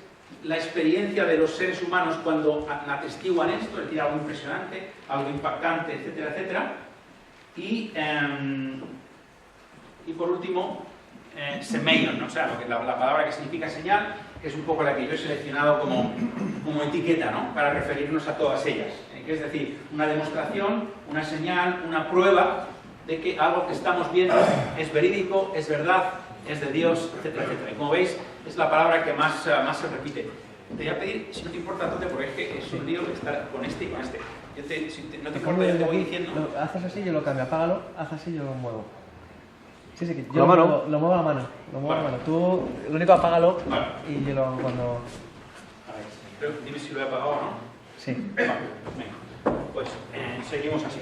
la experiencia de los seres humanos cuando atestiguan esto, es decir, algo impresionante, algo impactante, etcétera, etcétera. Y por último, semeion, ¿no? O sea, la palabra que significa señal, que es un poco la que yo he seleccionado como etiqueta, ¿no?, para referirnos a todas ellas. Que es decir, una demostración, una señal, una prueba de que algo que estamos viendo es verídico, es verdad, es de Dios, etcétera, etcétera. Y como veis, es la palabra que más se repite. Te voy a pedir, si no te importa, Tote, porque es que es un lío estar con este y con este. No te importa, yo te voy diciendo. Haces así, yo lo cambio, apágalo, haz así, yo lo muevo. Sí, que ¿Con yo la mano? lo muevo a la mano. Lo muevo a la Vale. mano. Tú, lo único, apágalo, Vale. y yo lo hago cuando. A ver, pero dime si lo he apagado o no. Sí. Vale, venga. Pues seguimos así.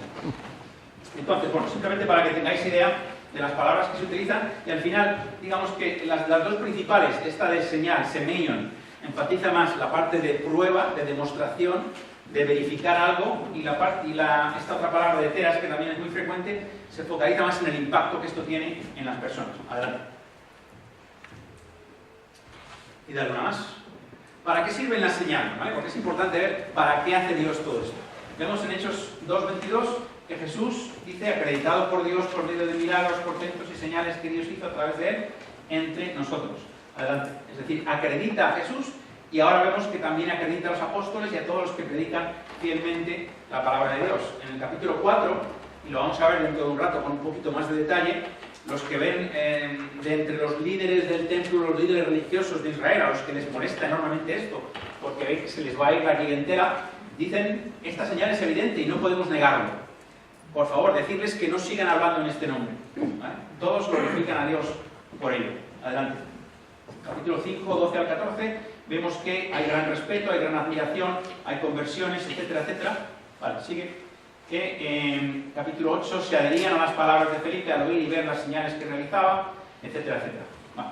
Entonces, bueno, simplemente para que tengáis idea de las palabras que se utilizan, y al final, digamos que las dos principales, esta de señal, semeion, enfatiza más la parte de prueba, de demostración, de verificar algo, y esta otra palabra de teras, que también es muy frecuente, se focaliza más en el impacto que esto tiene en las personas. Adelante. Y dale una más. ¿Para qué sirven las señales? ¿Vale? Porque es importante ver para qué hace Dios todo esto. Vemos en Hechos 2:22 que Jesús dice: acreditado por Dios por medio de milagros, portentos y señales que Dios hizo a través de él entre nosotros. Adelante. Es decir, acredita a Jesús, y ahora vemos que también acredita a los apóstoles y a todos los que predican fielmente la palabra de Dios. En el capítulo 4, y lo vamos a ver dentro de un rato con un poquito más de detalle, los que ven de entre los líderes del templo, los líderes religiosos de Israel, a los que les molesta enormemente esto, porque ven que se les va a ir la clientela, dicen: esta señal es evidente y no podemos negarlo. Por favor, decirles que no sigan hablando en este nombre, ¿vale? Todos glorifican a Dios por ello. Adelante. Capítulo 5, 12 al 14, vemos que hay gran respeto, hay gran admiración, hay conversiones, etcétera, etcétera. Vale, sigue. Que en capítulo 8 se adherían a las palabras de Felipe al oír y ver las señales que realizaba, etcétera, etcétera. Vale.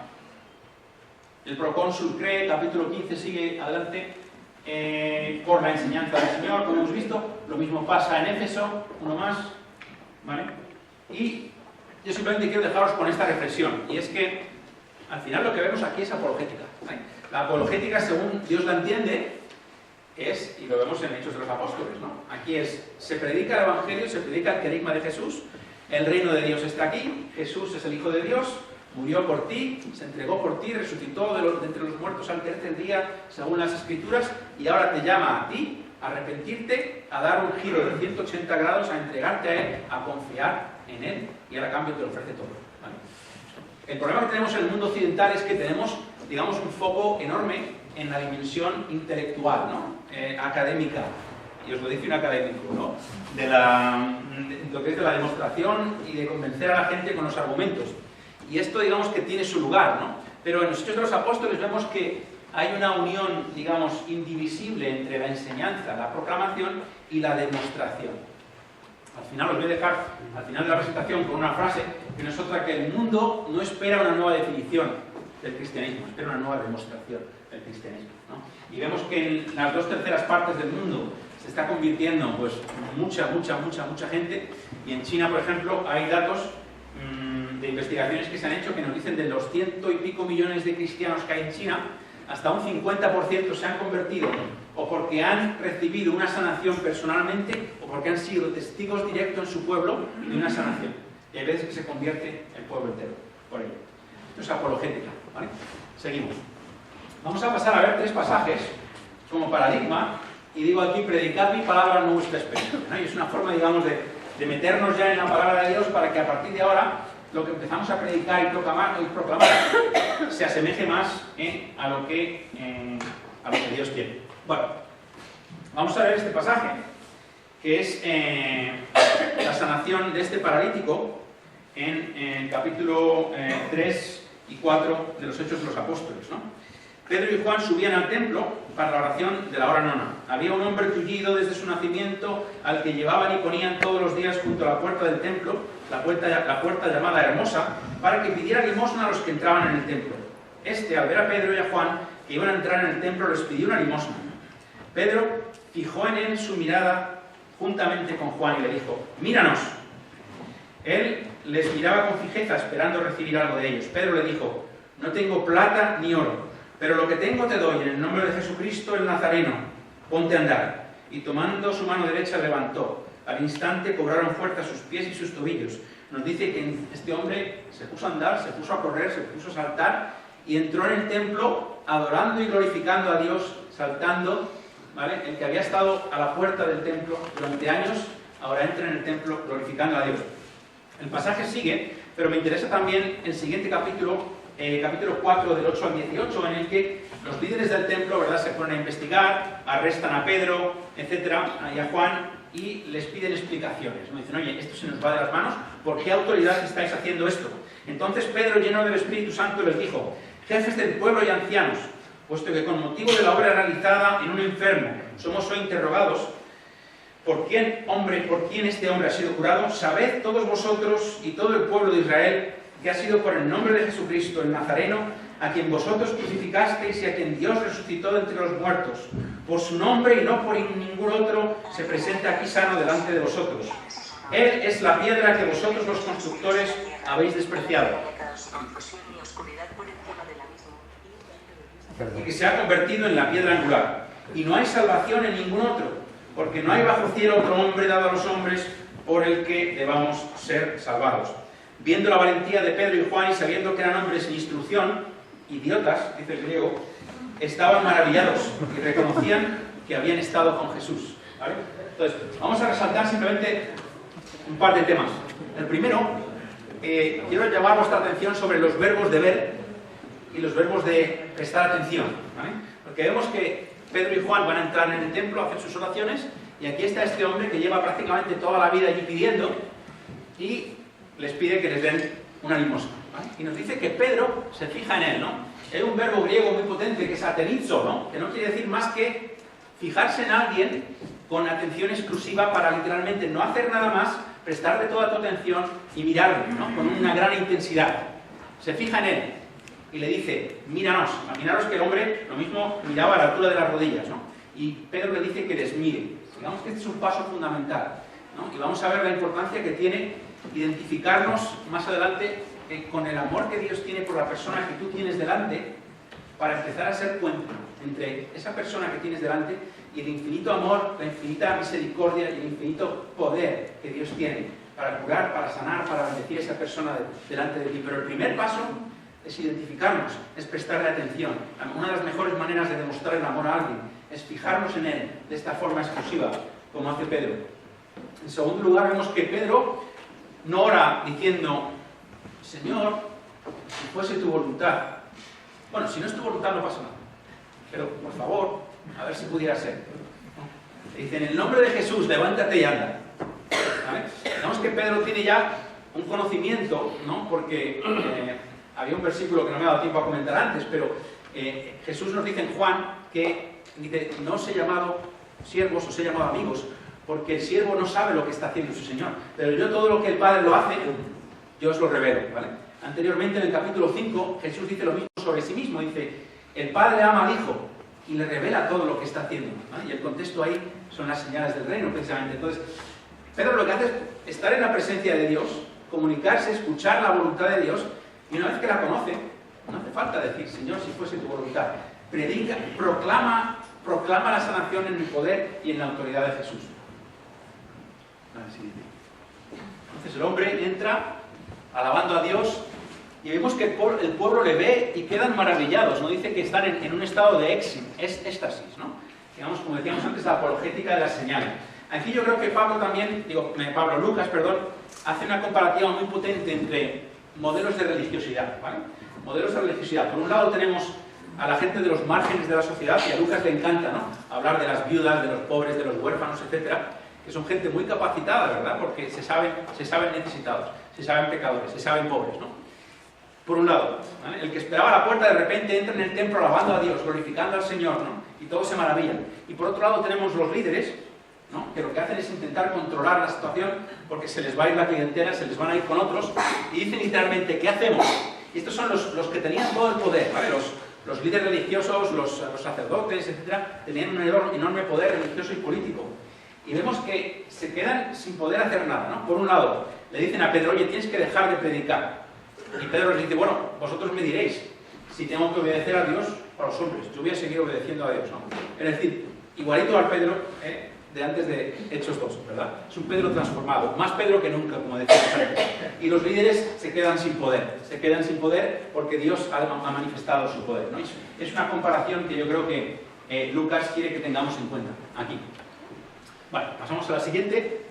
El procónsul cree, capítulo 15, sigue adelante, por la enseñanza del Señor, como hemos visto. Lo mismo pasa en Éfeso, uno más, ¿vale? Y yo simplemente quiero dejaros con esta reflexión, y es que al final lo que vemos aquí es apologética, ¿vale? La apologética, según Dios la entiende, es, y lo vemos en Hechos de los Apóstoles, ¿no? Aquí se predica el Evangelio, se predica el querigma de Jesús, el reino de Dios está aquí, Jesús es el Hijo de Dios, Murió por ti, se entregó por ti, resucitó de entre los muertos al tercer día, según las Escrituras, y ahora te llama a ti a arrepentirte, a dar un giro de 180 grados, a entregarte a Él, a confiar en Él, y a cambio te lo ofrece todo. ¿Vale? El problema que tenemos en el mundo occidental es que tenemos, digamos, un foco enorme en la dimensión intelectual, ¿no? Académica, y os lo dice un académico, ¿no? De lo que es de la demostración y de convencer a la gente con los argumentos. Y esto, digamos, que tiene su lugar, ¿no? Pero en los Hechos de los Apóstoles vemos que hay una unión, digamos, indivisible entre la enseñanza, la proclamación y la demostración. Al final os voy a dejar, al final de la presentación, con una frase que no es otra que: el mundo no espera una nueva definición del cristianismo, espera una nueva demostración del cristianismo, ¿no? Y vemos que en las 2/3 partes del mundo se está convirtiendo, pues, mucha gente, y en China, por ejemplo, hay datos de investigaciones que se han hecho que nos dicen de los 100 y pico millones de cristianos que hay en China, hasta un 50% se han convertido o porque han recibido una sanación personalmente o porque han sido testigos directos en su pueblo de una sanación. Y hay veces que se convierte el pueblo entero por ello. Esto es apologética, ¿vale? Seguimos. Vamos a pasar a ver 3 pasajes como paradigma, y digo aquí: predicad mi palabra, no vuestra experiencia, ¿no? Y es una forma, digamos, de meternos ya en la palabra de Dios para que a partir de ahora lo que empezamos a predicar y proclamar se asemeje más a lo que Dios quiere. Bueno, vamos a ver este pasaje, que es la sanación de este paralítico en el capítulo 3 y 4 de los Hechos de los Apóstoles, ¿no? Pedro y Juan subían al templo para la oración de la hora nona. Había un hombre tullido desde su nacimiento, al que llevaban y ponían todos los días junto a la puerta del templo, la puerta llamada Hermosa, para que pidiera limosna a los que entraban en el templo. Este, al ver a Pedro y a Juan que iban a entrar en el templo, les pidió una limosna. Pedro fijó en él su mirada juntamente con Juan y le dijo: míranos. Él les miraba con fijeza, esperando recibir algo de ellos. Pedro le dijo: no tengo plata ni oro, pero lo que tengo te doy. En el nombre de Jesucristo el Nazareno, ponte a andar. Y tomando su mano derecha levantó. Al instante cobraron fuerza sus pies y sus tobillos. Nos dice que este hombre se puso a andar, se puso a correr, se puso a saltar y entró en el templo adorando y glorificando a Dios, saltando, ¿vale? El que había estado a la puerta del templo durante años, ahora entra en el templo glorificando a Dios. El pasaje sigue, pero me interesa también el siguiente capítulo, capítulo 4, del 8 al 18, en el que los líderes del templo, ¿verdad?, se ponen a investigar, arrestan a Pedro, etcétera, y a Juan, y les piden explicaciones. ¿No? Dicen: oye, esto se nos va de las manos, ¿por qué autoridad estáis haciendo esto? Entonces Pedro, lleno del Espíritu Santo, les dijo: jefes del pueblo y ancianos, puesto que con motivo de la obra realizada en un enfermo somos hoy interrogados, ¿por quién este hombre ha sido curado? Sabed todos vosotros y todo el pueblo de Israel que ha sido por el nombre de Jesucristo, el Nazareno, a quien vosotros crucificasteis y a quien Dios resucitó de entre los muertos. Por su nombre y no por ningún otro se presenta aquí sano delante de vosotros. Él es la piedra que vosotros los constructores habéis despreciado y que se ha convertido en la piedra angular. Y no hay salvación en ningún otro, porque no hay bajo cielo otro hombre dado a los hombres por el que debamos ser salvados. Viendo la valentía de Pedro y Juan y sabiendo que eran hombres sin instrucción, idiotas, dice el griego, estaban maravillados y reconocían que habían estado con Jesús. ¿Vale? Entonces, vamos a resaltar simplemente un par de temas. El primero, quiero llamar vuestra atención sobre los verbos de ver y los verbos de prestar atención. ¿Vale? Porque vemos que Pedro y Juan van a entrar en el templo a hacer sus oraciones, y aquí está este hombre que lleva prácticamente toda la vida allí pidiendo, y les pide que les den una limosna. ¿Vale? Y nos dice que Pedro se fija en él, ¿no? Hay un verbo griego muy potente que es atenizo, ¿no? Que no quiere decir más que fijarse en alguien con atención exclusiva para literalmente no hacer nada más, prestarle toda tu atención y mirarle, ¿no? Con una gran intensidad. Se fija en él y le dice: míranos. Imaginaros que el hombre lo mismo miraba a la altura de las rodillas, ¿no? Y Pedro le dice que les mire. Digamos que este es un paso fundamental, ¿no? Y vamos a ver la importancia que tiene identificarnos más adelante con el amor que Dios tiene por la persona que tú tienes delante, para empezar a ser puente entre esa persona que tienes delante y el infinito amor, la infinita misericordia y el infinito poder que Dios tiene para curar, para sanar, para bendecir a esa persona delante de ti. Pero el primer paso es identificarnos, es prestarle atención. Una de las mejores maneras de demostrar el amor a alguien es fijarnos en él de esta forma exclusiva, como hace Pedro. En segundo lugar, vemos que Pedro no ora diciendo: Señor, si fuese tu voluntad. Bueno, si no es tu voluntad no pasa nada, pero por favor, a ver si pudiera ser. Dice: en el nombre de Jesús, levántate y anda. ¿Vale? Vemos que Pedro tiene ya un conocimiento, ¿no? Porque había un versículo que no me ha dado tiempo a comentar antes, pero Jesús nos dice en Juan que dice: no os he llamado siervos, os he llamado amigos, porque el siervo no sabe lo que está haciendo su Señor, pero yo todo lo que el Padre lo hace, yo os lo revelo, ¿vale? Anteriormente, en el capítulo 5, Jesús dice lo mismo sobre sí mismo, dice: el Padre ama al Hijo y le revela todo lo que está haciendo, ¿vale? Y el contexto ahí son las señales del reino, precisamente. Entonces, Pedro lo que hace es estar en la presencia de Dios, comunicarse, escuchar la voluntad de Dios, y una vez que la conoce, no hace falta decir: Señor, si fuese tu voluntad. Predica, proclama la sanación en el poder y en la autoridad de Jesús. Entonces el hombre entra alabando a Dios y vemos que el pueblo le ve y quedan maravillados, ¿no? Dice que están en un estado de éxtasis, ¿no? Digamos, como decíamos antes, la apologética de las señales. Aquí yo creo que Lucas, hace una comparativa muy potente entre modelos de religiosidad, ¿vale? Modelos de religiosidad. Por un lado tenemos a la gente de los márgenes de la sociedad, y a Lucas le encanta, ¿no? Hablar de las viudas, de los pobres, de los huérfanos, etcétera, que son gente muy capacitada, ¿verdad? Porque se saben necesitados, se saben pecadores, se saben pobres, ¿no? Por un lado, ¿vale? El que esperaba a la puerta de repente entra en el templo alabando a Dios, glorificando al Señor, ¿no? Y todos se maravillan. Y por otro lado tenemos los líderes, ¿no? Que lo que hacen es intentar controlar la situación porque se les va a ir la clientela, se les van a ir con otros, y dicen literalmente: ¿qué hacemos? Y estos son los que tenían todo el poder, ¿vale? Los líderes religiosos, los sacerdotes, etcétera, tenían un enorme poder religioso y político. Y vemos que se quedan sin poder hacer nada, ¿no? Por un lado, le dicen a Pedro: oye, tienes que dejar de predicar. Y Pedro les dice: bueno, vosotros me diréis si tengo que obedecer a Dios o a los hombres. Yo voy a seguir obedeciendo a Dios, ¿no? Es decir, igualito al Pedro de antes de Hechos 2, ¿verdad? Es un Pedro transformado, más Pedro que nunca, como decíamos antes. Y los líderes se quedan sin poder porque Dios ha manifestado su poder, ¿no? Es una comparación que yo creo que Lucas quiere que tengamos en cuenta aquí. Vale, pasamos a la siguiente.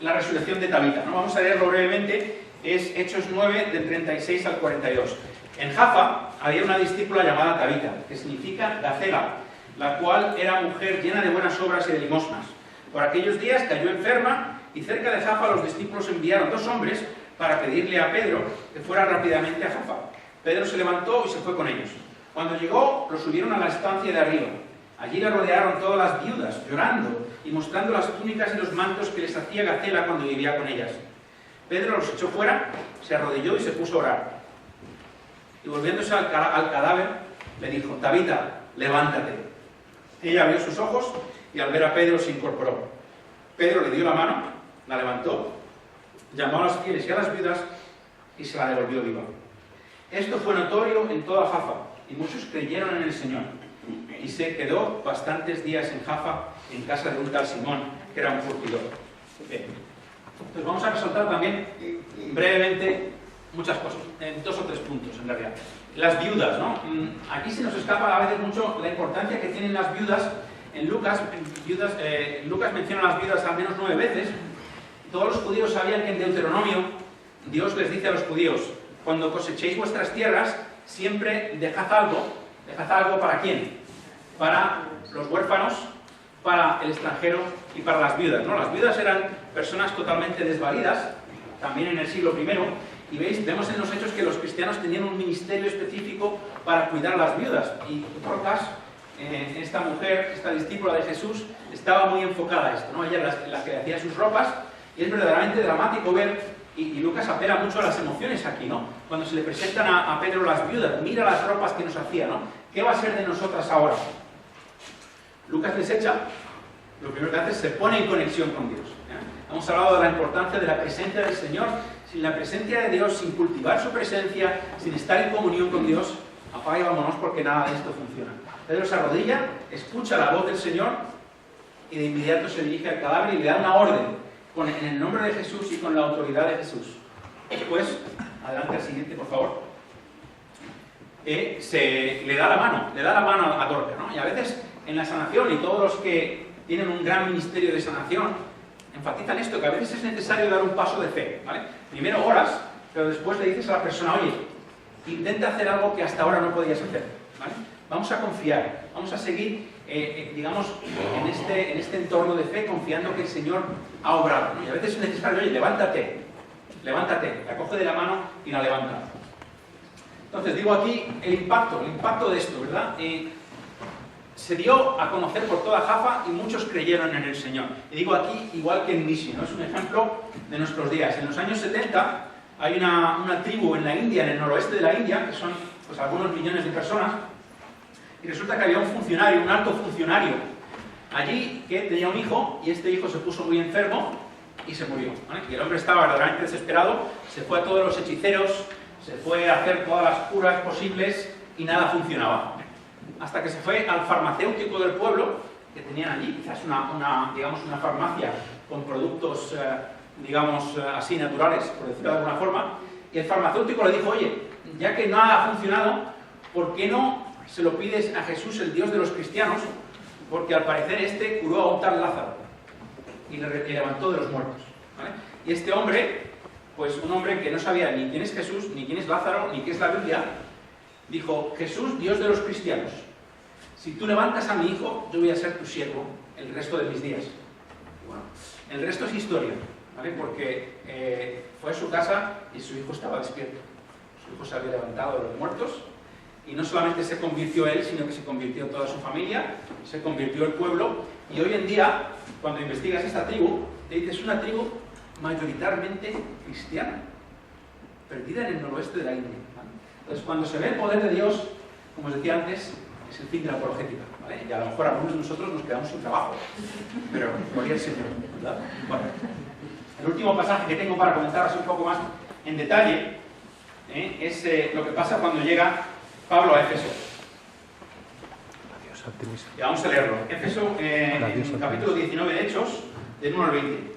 La resurrección de Tabita, ¿no? Vamos a leerlo brevemente. Es Hechos 9, del 36 al 42. En Jaffa había una discípula llamada Tabita, que significa Gacela, la cual era mujer llena de buenas obras y de limosnas. Por aquellos días cayó enferma, y cerca de Jaffa los discípulos enviaron 2 hombres para pedirle a Pedro que fuera rápidamente a Jaffa. Pedro se levantó y se fue con ellos. Cuando llegó, lo subieron a la estancia de arriba. Allí le rodearon todas las viudas, llorando y mostrando las túnicas y los mantos que les hacía Gacela cuando vivía con ellas. Pedro los echó fuera, se arrodilló y se puso a orar. Y volviéndose al cadáver, le dijo: Tabita, levántate. Ella abrió sus ojos y al ver a Pedro se incorporó. Pedro le dio la mano, la levantó, llamó a las fieles y a las viudas y se la devolvió viva. Esto fue notorio en toda Jaffa, y muchos creyeron en el Señor. Y se quedó bastantes días en Jaffa, en casa de un tal Simón, que era un curtidor. Bien. Entonces vamos a resaltar también brevemente muchas cosas, en 2 o 3 puntos en realidad. Las viudas, ¿no? Aquí se nos escapa a veces mucho la importancia que tienen las viudas. En Lucas menciona a las viudas al menos 9 veces. Todos los judíos sabían que en Deuteronomio Dios les dice a los judíos: cuando cosechéis vuestras tierras, siempre dejad algo ¿para quién? Para los huérfanos, para el extranjero y para las viudas, ¿no? Las viudas eran personas totalmente desvalidas, también en el siglo I, y vemos en los Hechos que los cristianos tenían un ministerio específico para cuidar a las viudas. Y Dorcas, esta mujer, esta discípula de Jesús, estaba muy enfocada a esto, ¿no? Ella es la que le hacía sus ropas, y es verdaderamente dramático ver, y Lucas apela mucho a las emociones aquí, ¿no? Cuando se le presentan a Pedro las viudas: mira las ropas que nos hacía, ¿no? ¿Qué va a ser de nosotras ahora? Lucas les echa, lo primero que hace es se pone en conexión con Dios. Hemos hablado de la importancia de la presencia del Señor. Sin la presencia de Dios, sin cultivar su presencia, sin estar en comunión con Dios, apaga y vámonos, porque nada de esto funciona. Pedro se arrodilla, escucha la voz del Señor y de inmediato se dirige al cadáver y le da una orden. en el nombre de Jesús y con la autoridad de Jesús. Después, adelante al siguiente, por favor. Se le da la mano a Dorcas, ¿no? Y a veces en la sanación, y todos los que tienen un gran ministerio de sanación enfatizan esto, que a veces es necesario dar un paso de fe, ¿vale? Primero oras, pero después le dices a la persona, oye, intenta hacer algo que hasta ahora no podías hacer, ¿vale? Vamos a confiar, vamos a seguir, digamos, en este entorno de fe, confiando que el Señor ha obrado, ¿no? Y a veces es necesario, oye, levántate, la coge de la mano y la levanta. Entonces, digo aquí el impacto de esto, ¿verdad? Se dio a conocer por toda Jaffa y muchos creyeron en el Señor. Y digo aquí, igual que en Misi, ¿no? Es un ejemplo de nuestros días. En los años 70 hay una tribu en la India, en el noroeste de la India, que son pues, algunos millones de personas, y resulta que había un funcionario, un alto funcionario, allí que tenía un hijo, y este hijo se puso muy enfermo y se murió, ¿vale? Y el hombre estaba verdaderamente desesperado, se fue a todos los hechiceros, se fue a hacer todas las curas posibles y nada funcionaba. Hasta que se fue al farmacéutico del pueblo, que tenían allí, quizás digamos una farmacia con productos, digamos, así naturales, por decirlo de alguna forma, y el farmacéutico le dijo, oye, ya que nada ha funcionado, ¿por qué no se lo pides a Jesús, el Dios de los cristianos? Porque al parecer este curó a un tal Lázaro y le levantó de los muertos, ¿vale? Y este hombre, pues un hombre que no sabía ni quién es Jesús, ni quién es Lázaro, ni qué es la Biblia, dijo, Jesús, Dios de los cristianos, si tú levantas a mi hijo, yo voy a ser tu siervo el resto de mis días. Bueno, el resto es historia, ¿vale? Porque fue a su casa y su hijo estaba despierto. Su hijo se había levantado de los muertos y no solamente se convirtió él, sino que se convirtió toda su familia, se convirtió el pueblo, y hoy en día, cuando investigas esta tribu, te dices, es una tribu mayoritariamente cristiana, perdida en el noroeste de la India, ¿vale? Entonces, cuando se ve el poder de Dios, como os decía antes, es el fin de la apologética, ¿vale? Y a lo mejor algunos de nosotros nos quedamos sin trabajo, pero gloria al Señor, ¿verdad? Bueno, el último pasaje que tengo para comentaros un poco más en detalle es lo que pasa cuando llega Pablo a Éfeso. Y vamos a leerlo. Éfeso, en capítulo 19 de Hechos, del 1 al 20.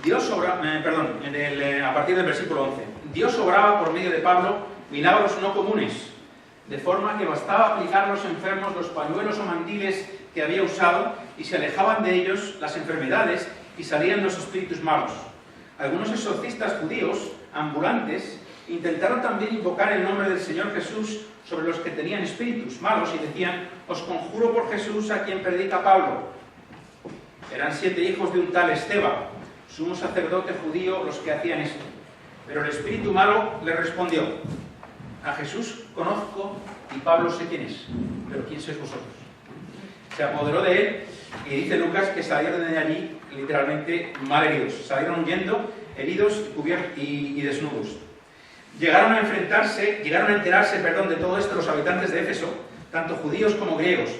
Dios obraba, a partir del versículo 11. Dios obraba por medio de Pablo milagros no comunes, de forma que bastaba aplicar a los enfermos los pañuelos o mandiles que había usado y se alejaban de ellos las enfermedades y salían los espíritus malos. Algunos exorcistas judíos, ambulantes, intentaron también invocar el nombre del Señor Jesús sobre los que tenían espíritus malos y decían, os conjuro por Jesús a quien predica Pablo. Eran 7 hijos de un tal Esteban, sumo sacerdote judío, los que hacían esto. Pero el espíritu malo le respondió, a Jesús conozco y Pablo sé quién es, pero ¿quién sois vosotros? Se apoderó de él y dice Lucas que salieron de allí literalmente mal heridos. Salieron huyendo, heridos y desnudos. Llegaron a enterarse, de todo esto los habitantes de Éfeso, tanto judíos como griegos.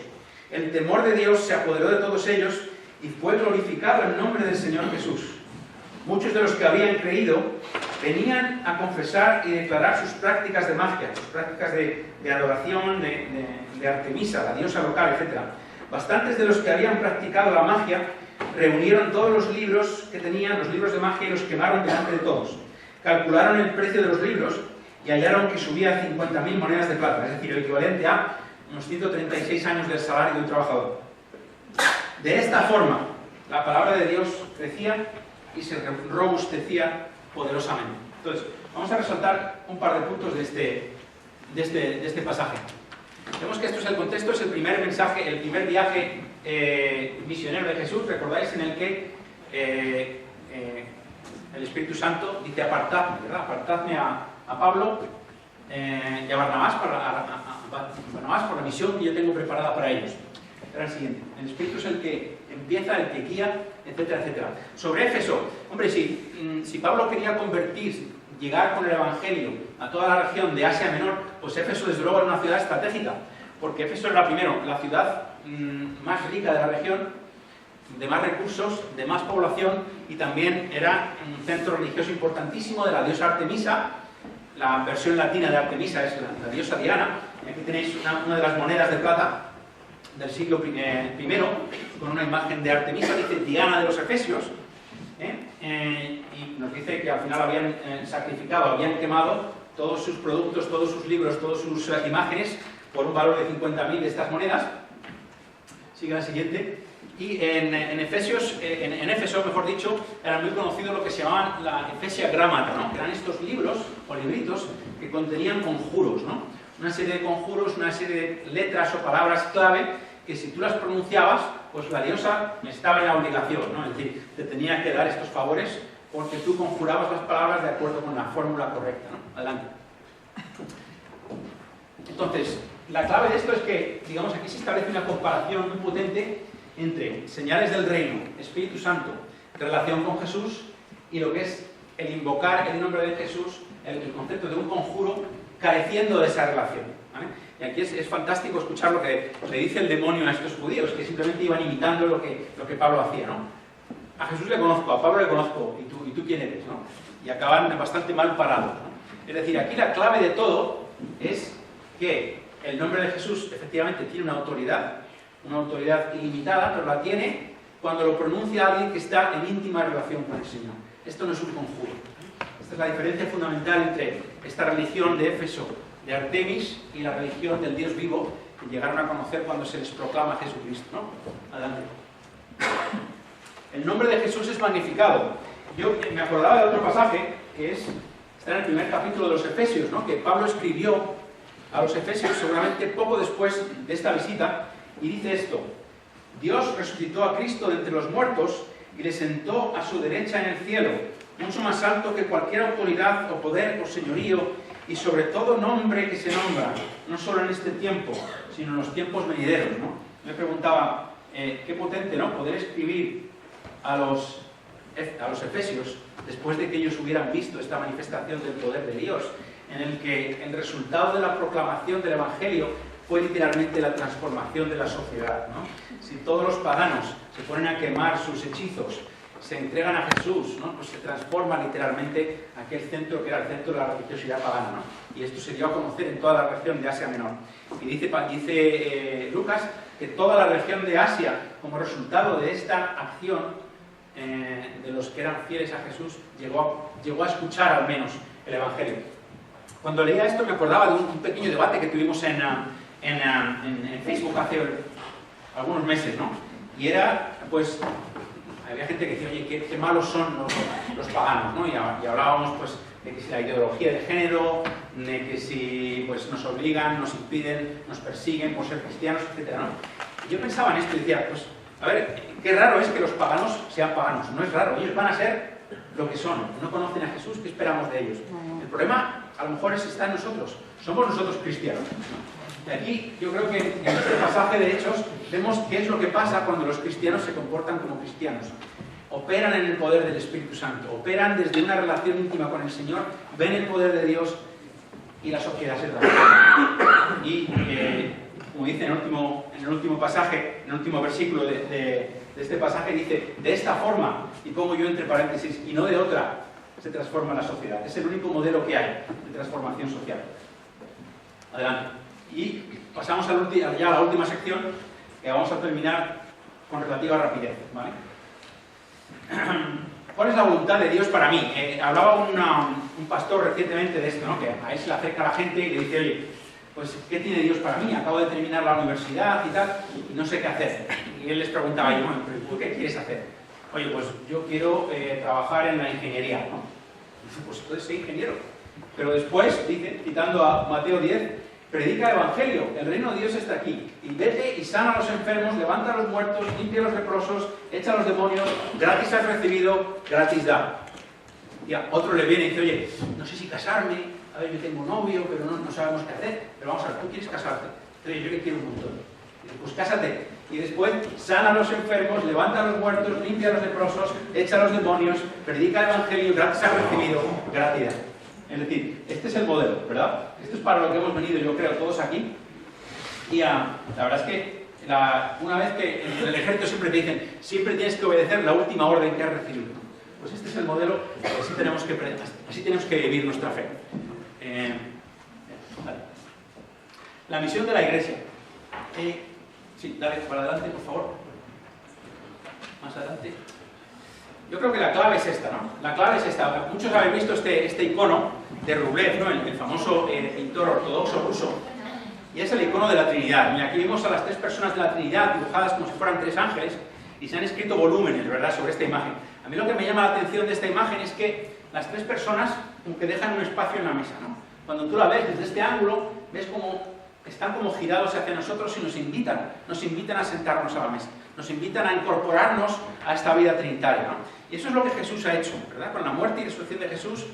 El temor de Dios se apoderó de todos ellos y fue glorificado el nombre del Señor Jesús. Muchos de los que habían creído venían a confesar y declarar sus prácticas de magia, sus prácticas de adoración de Artemisa, la diosa local, etc. Bastantes de los que habían practicado la magia reunieron todos los libros que tenían, los libros de magia, y los quemaron delante de todos. Calcularon el precio de los libros y hallaron que subía a 50.000 monedas de plata, es decir, el equivalente a unos 136 años del salario de un trabajador. De esta forma, la palabra de Dios crecía y se robustecía poderosamente. Entonces, vamos a resaltar un par de puntos de este pasaje. Vemos que esto es el contexto, es el primer mensaje, el primer viaje misionero de Jesús, recordáis, en el que el Espíritu Santo dice apartadme, ¿verdad? Apartadme a Pablo y a Barnabás por la misión que yo tengo preparada para ellos. Era el siguiente. El Espíritu es el que empieza, el que guía, etcétera, etcétera. Sobre Éfeso, hombre, si Pablo quería llegar con el Evangelio a toda la región de Asia Menor, pues Éfeso desde luego era una ciudad estratégica, porque Éfeso era la ciudad más rica de la región, de más recursos, de más población, y también era un centro religioso importantísimo de la diosa Artemisa. La versión latina de Artemisa es la diosa Diana. Aquí tenéis una de las monedas de plata del siglo I, con una imagen de Artemisa, dice Diana de los Efesios. y nos dice que al final habían sacrificado, habían quemado todos sus productos, todos sus libros, todas sus imágenes por un valor de 50.000 de estas monedas. Sigue la siguiente. Y en Éfeso, mejor dicho, era muy conocido lo que se llamaban la Efesia Grámata, ¿no? Que eran estos libros o libritos que contenían conjuros, ¿no? Una serie de conjuros, una serie de letras o palabras clave que si tú las pronunciabas, pues la diosa estaba en la obligación, ¿no? Es decir, te tenía que dar estos favores porque tú conjurabas las palabras de acuerdo con la fórmula correcta, ¿no? Adelante. Entonces, la clave de esto es que, digamos, aquí se establece una comparación muy potente entre señales del reino, Espíritu Santo, relación con Jesús y lo que es el invocar el nombre de Jesús, el concepto de un conjuro careciendo de esa relación, ¿vale? Y aquí es fantástico escuchar lo que le dice el demonio a estos judíos, que simplemente iban imitando lo que Pablo hacía, ¿no? A Jesús le conozco, a Pablo le conozco, ¿y tú quién eres?, ¿no? Y acaban bastante mal parados, ¿no? Es decir, aquí la clave de todo es que el nombre de Jesús efectivamente tiene una autoridad ilimitada, pero la tiene cuando lo pronuncia alguien que está en íntima relación con el Señor. Esto no es un conjuro. Esta es la diferencia fundamental entre esta religión de Éfeso, de Artemis, y la religión del Dios vivo, que llegaron a conocer cuando se les proclama Jesucristo, ¿no? Adelante. El nombre de Jesús es magnificado. Yo me acordaba de otro pasaje, que está en el primer capítulo de los Efesios, ¿no? Que Pablo escribió a los Efesios seguramente poco después de esta visita, y dice esto: Dios resucitó a Cristo de entre los muertos y le sentó a su derecha en el cielo, mucho más alto que cualquier autoridad o poder o señorío, y sobre todo nombre que se nombra, no solo en este tiempo, sino en los tiempos venideros, ¿no? Me preguntaba, qué potente, ¿no?, poder escribir a los Efesios después de que ellos hubieran visto esta manifestación del poder de Dios, en el que el resultado de la proclamación del Evangelio fue literalmente la transformación de la sociedad, ¿no? Si todos los paganos se ponen a quemar sus hechizos, se entregan a Jesús, ¿no?, pues se transforma literalmente aquel centro que era el centro de la religiosidad pagana, ¿no? Y esto se dio a conocer en toda la región de Asia Menor. Y dice Lucas que toda la región de Asia, como resultado de esta acción de los que eran fieles a Jesús, llegó a escuchar al menos el Evangelio. Cuando leía esto me acordaba de un pequeño debate que tuvimos en Facebook hace algunos meses, ¿no? Y era, pues, había gente que decía, oye, qué malos son los paganos, ¿no? Y hablábamos, pues, de que si la ideología de género, de que si, pues, nos obligan, nos impiden, nos persiguen por ser cristianos, etc., ¿no? Y yo pensaba en esto y decía, pues, a ver, qué raro es que los paganos sean paganos. No es raro, ellos van a ser lo que son. No conocen a Jesús, ¿qué esperamos de ellos? El problema, a lo mejor, está en nosotros. Somos nosotros cristianos, ¿no? Y aquí yo creo que en este pasaje de Hechos vemos qué es lo que pasa cuando los cristianos se comportan como cristianos. Operan en el poder del Espíritu Santo, operan desde una relación íntima con el Señor, ven el poder de Dios y la sociedad se transforma. Y como dice en el último pasaje, en el último versículo de este pasaje, dice, de esta forma, y pongo yo entre paréntesis, y no de otra, se transforma la sociedad. Es el único modelo que hay de transformación social. Adelante. Y pasamos ya a la última sección, que vamos a terminar con relativa rapidez, ¿vale? ¿Cuál es la voluntad de Dios para mí? Hablaba un pastor recientemente de esto, ¿no? Que a él se le acerca a la gente y le dice, oye, pues, ¿qué tiene Dios para mí? Acabo de terminar la universidad y tal, y no sé qué hacer. Y él les preguntaba, yo, bueno, ¿tú qué quieres hacer? Oye, pues yo quiero trabajar en la ingeniería, ¿no? Y dice, pues entonces sé ingeniero. Pero después, dice, citando a Mateo 10, predica el Evangelio, el reino de Dios está aquí, y vete y sana a los enfermos, levanta a los muertos, limpia a los leprosos, echa a los demonios, gratis has recibido, gratis da. Y a otro le viene y dice, oye, no sé si casarme, a ver, yo tengo novio, pero no sabemos qué hacer, pero vamos a ver, tú quieres casarte. Entonces, yo que quiero un montón. Dice, pues cásate. Y después, sana a los enfermos, levanta a los muertos, limpia a los leprosos, echa a los demonios, predica el Evangelio, gratis has recibido, gratis da. Es decir, este es el modelo, ¿verdad? Esto es para lo que hemos venido, yo creo, todos aquí. Y la verdad es que una vez que en el ejército siempre te dicen, siempre tienes que obedecer la última orden que has recibido. Pues este es el modelo, así tenemos que vivir nuestra fe. Vale. La misión de la Iglesia. Sí, dale para adelante, por favor. Más adelante. Yo creo que la clave es esta, ¿no? La clave es esta. Muchos habéis visto este icono de Rublev, ¿no? El famoso pintor ortodoxo ruso. Y es el icono de la Trinidad. Mira, aquí vemos a las 3 personas de la Trinidad dibujadas como si fueran 3 ángeles y se han escrito volúmenes, ¿verdad?, sobre esta imagen. A mí lo que me llama la atención de esta imagen es que las 3 personas como que dejan un espacio en la mesa, ¿no? Cuando tú la ves desde este ángulo, ves como están como girados hacia nosotros y nos invitan a sentarnos a la mesa, nos invitan a incorporarnos a esta vida trinitaria, ¿no? Y eso es lo que Jesús ha hecho, ¿verdad? Con la muerte y resurrección de Jesús,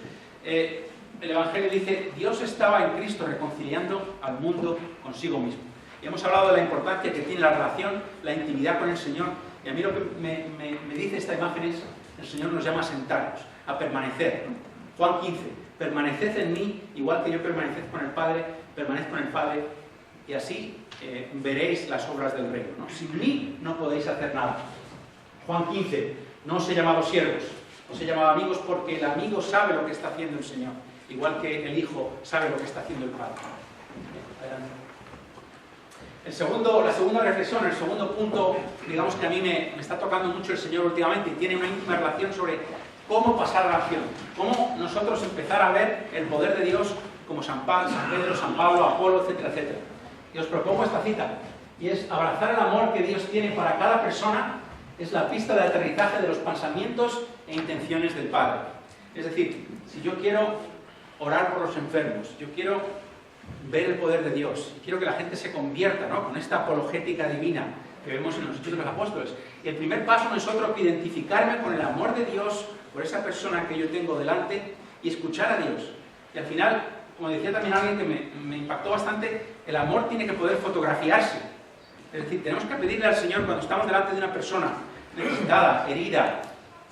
el Evangelio dice, Dios estaba en Cristo reconciliando al mundo consigo mismo. Y hemos hablado de la importancia que tiene la relación, la intimidad con el Señor, y a mí lo que me dice esta imagen es, el Señor nos llama a sentarnos, a permanecer, ¿no? Juan 15, permaneced en mí, igual que yo permanezco con el Padre, permanezco en el Padre, y así veréis las obras del reino, ¿no? Sin mí no podéis hacer nada. Juan 15, no os he llamado siervos, os he llamado amigos porque el amigo sabe lo que está haciendo el Señor, igual que el Hijo sabe lo que está haciendo el Padre. Adelante. La segunda reflexión, el segundo punto, digamos que a mí me está tocando mucho el Señor últimamente y tiene una íntima relación sobre cómo pasar a la acción, cómo nosotros empezar a ver el poder de Dios como San Pedro, San Pablo, Apolo, etcétera, etcétera. Y os propongo esta cita, y es abrazar el amor que Dios tiene para cada persona, es la pista de aterrizaje de los pensamientos e intenciones del Padre. Es decir, si yo quiero orar por los enfermos, yo quiero ver el poder de Dios, quiero que la gente se convierta, ¿no?, con esta apologética divina que vemos en los Hechos de los Apóstoles. Y el primer paso no es otro que identificarme con el amor de Dios por esa persona que yo tengo delante y escuchar a Dios. Y al final, como decía también alguien que me impactó bastante, el amor tiene que poder fotografiarse. Es decir, tenemos que pedirle al Señor cuando estamos delante de una persona necesitada, herida,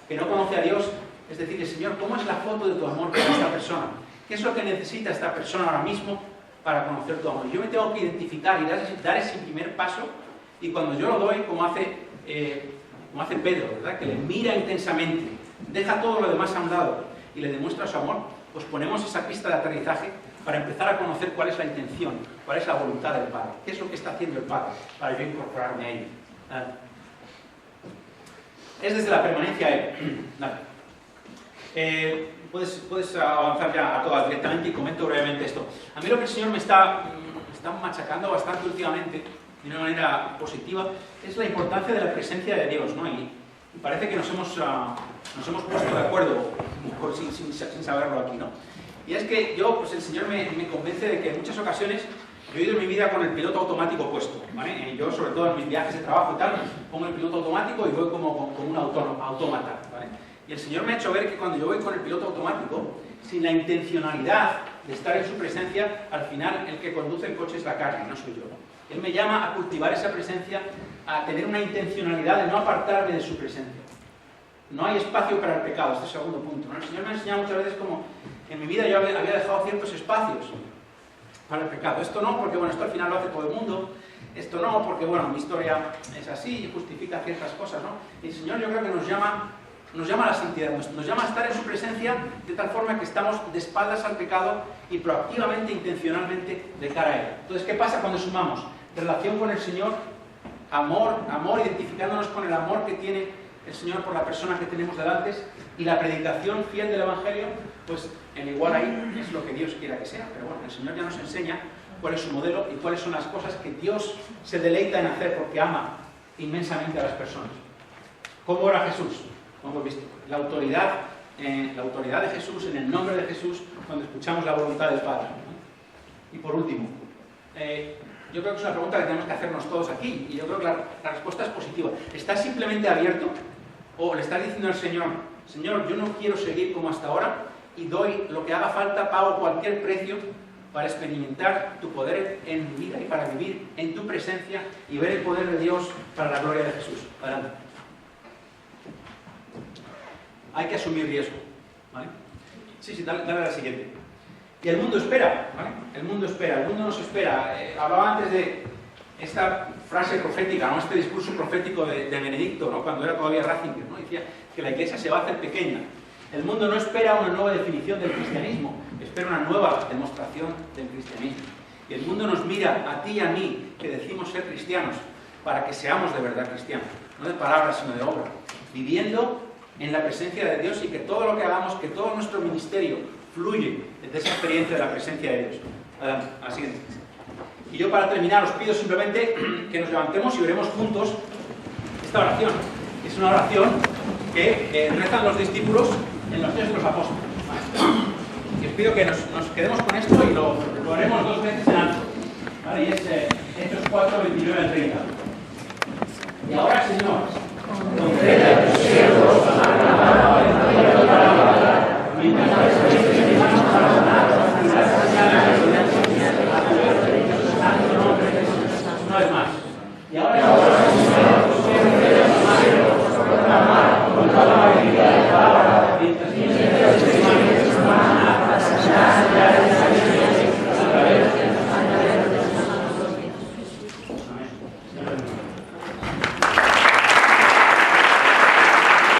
que no conoce a Dios, es decirle, Señor, ¿cómo es la foto de tu amor para esta persona? ¿Qué es lo que necesita esta persona ahora mismo para conocer tu amor? Yo me tengo que identificar y dar ese primer paso, y cuando yo lo doy, como hace Pedro, ¿verdad?, que le mira intensamente, deja todo lo demás a un lado y le demuestra su amor, pues ponemos esa pista de aterrizaje para empezar a conocer cuál es la intención, cuál es la voluntad del Padre, qué es lo que está haciendo el Padre para yo incorporarme a ello. Es desde la permanencia a Él. Puedes avanzar ya a todas directamente y comento brevemente esto. A mí lo que el Señor me está machacando bastante últimamente, de una manera positiva, es la importancia de la presencia de Dios, ¿no? Y parece que nos hemos puesto de acuerdo sin saberlo aquí, ¿no? Y es que pues el Señor me convence de que en muchas ocasiones yo he ido en mi vida con el piloto automático puesto, ¿vale? Yo, sobre todo en mis viajes de trabajo y tal, pongo el piloto automático y voy como un autómata, ¿vale? Y el Señor me ha hecho ver que cuando yo voy con el piloto automático, sin la intencionalidad de estar en su presencia, al final el que conduce el coche es la carne, no soy yo. Él me llama a cultivar esa presencia, a tener una intencionalidad de no apartarme de su presencia. No hay espacio para el pecado, este es el segundo punto, ¿no? El Señor me ha enseñado muchas veces como en mi vida yo había dejado ciertos espacios para el pecado. Esto no, porque bueno, esto al final lo hace todo el mundo. Esto no, porque bueno, mi historia es así y justifica ciertas cosas, ¿no? Y el Señor yo creo que nos llama a la santidad, nos llama a estar en su presencia de tal forma que estamos de espaldas al pecado y proactivamente, intencionalmente de cara a Él. Entonces, ¿qué pasa cuando sumamos relación con el Señor, amor, identificándonos con el amor que tiene el Señor por la persona que tenemos delante y la predicación fiel del Evangelio? Pues en igual ahí es lo que Dios quiera que sea. Pero bueno, el Señor ya nos enseña cuál es su modelo y cuáles son las cosas que Dios se deleita en hacer porque ama inmensamente a las personas. ¿Cómo ora Jesús? Como hemos visto, la autoridad de Jesús, en el nombre de Jesús, cuando escuchamos la voluntad del Padre. Y por último, yo creo que es una pregunta que tenemos que hacernos todos aquí, y yo creo que la respuesta es positiva. ¿Estás simplemente abierto o le estás diciendo al Señor, Señor, yo no quiero seguir como hasta ahora y doy lo que haga falta, pago cualquier precio para experimentar tu poder en mi vida y para vivir en tu presencia y ver el poder de Dios para la gloria de Jesús? Adelante. Hay que asumir riesgo, ¿vale? Sí, dale a la siguiente. Y el mundo espera, ¿vale? El mundo nos espera. Hablaba antes de esta frase profética, ¿no? Este discurso profético de Benedicto, ¿no? Cuando era todavía Ratzinger, ¿no? Decía que la Iglesia se va a hacer pequeña. El mundo no espera una nueva definición del cristianismo, espera una nueva demostración del cristianismo. Y el mundo nos mira a ti y a mí, que decimos ser cristianos, para que seamos de verdad cristianos, no de palabras sino de obra, viviendo en la presencia de Dios y que todo lo que hagamos, que todo nuestro ministerio fluye de esa experiencia de la presencia de Dios. A la siguiente. Y yo para terminar os pido simplemente que nos levantemos y veremos juntos esta oración. Es una oración que rezan los discípulos en los días de los apóstoles. Y os pido que nos quedemos con esto y lo haremos 2 veces en alto. ¿Vale? Y es Hechos 4, 29 al 30.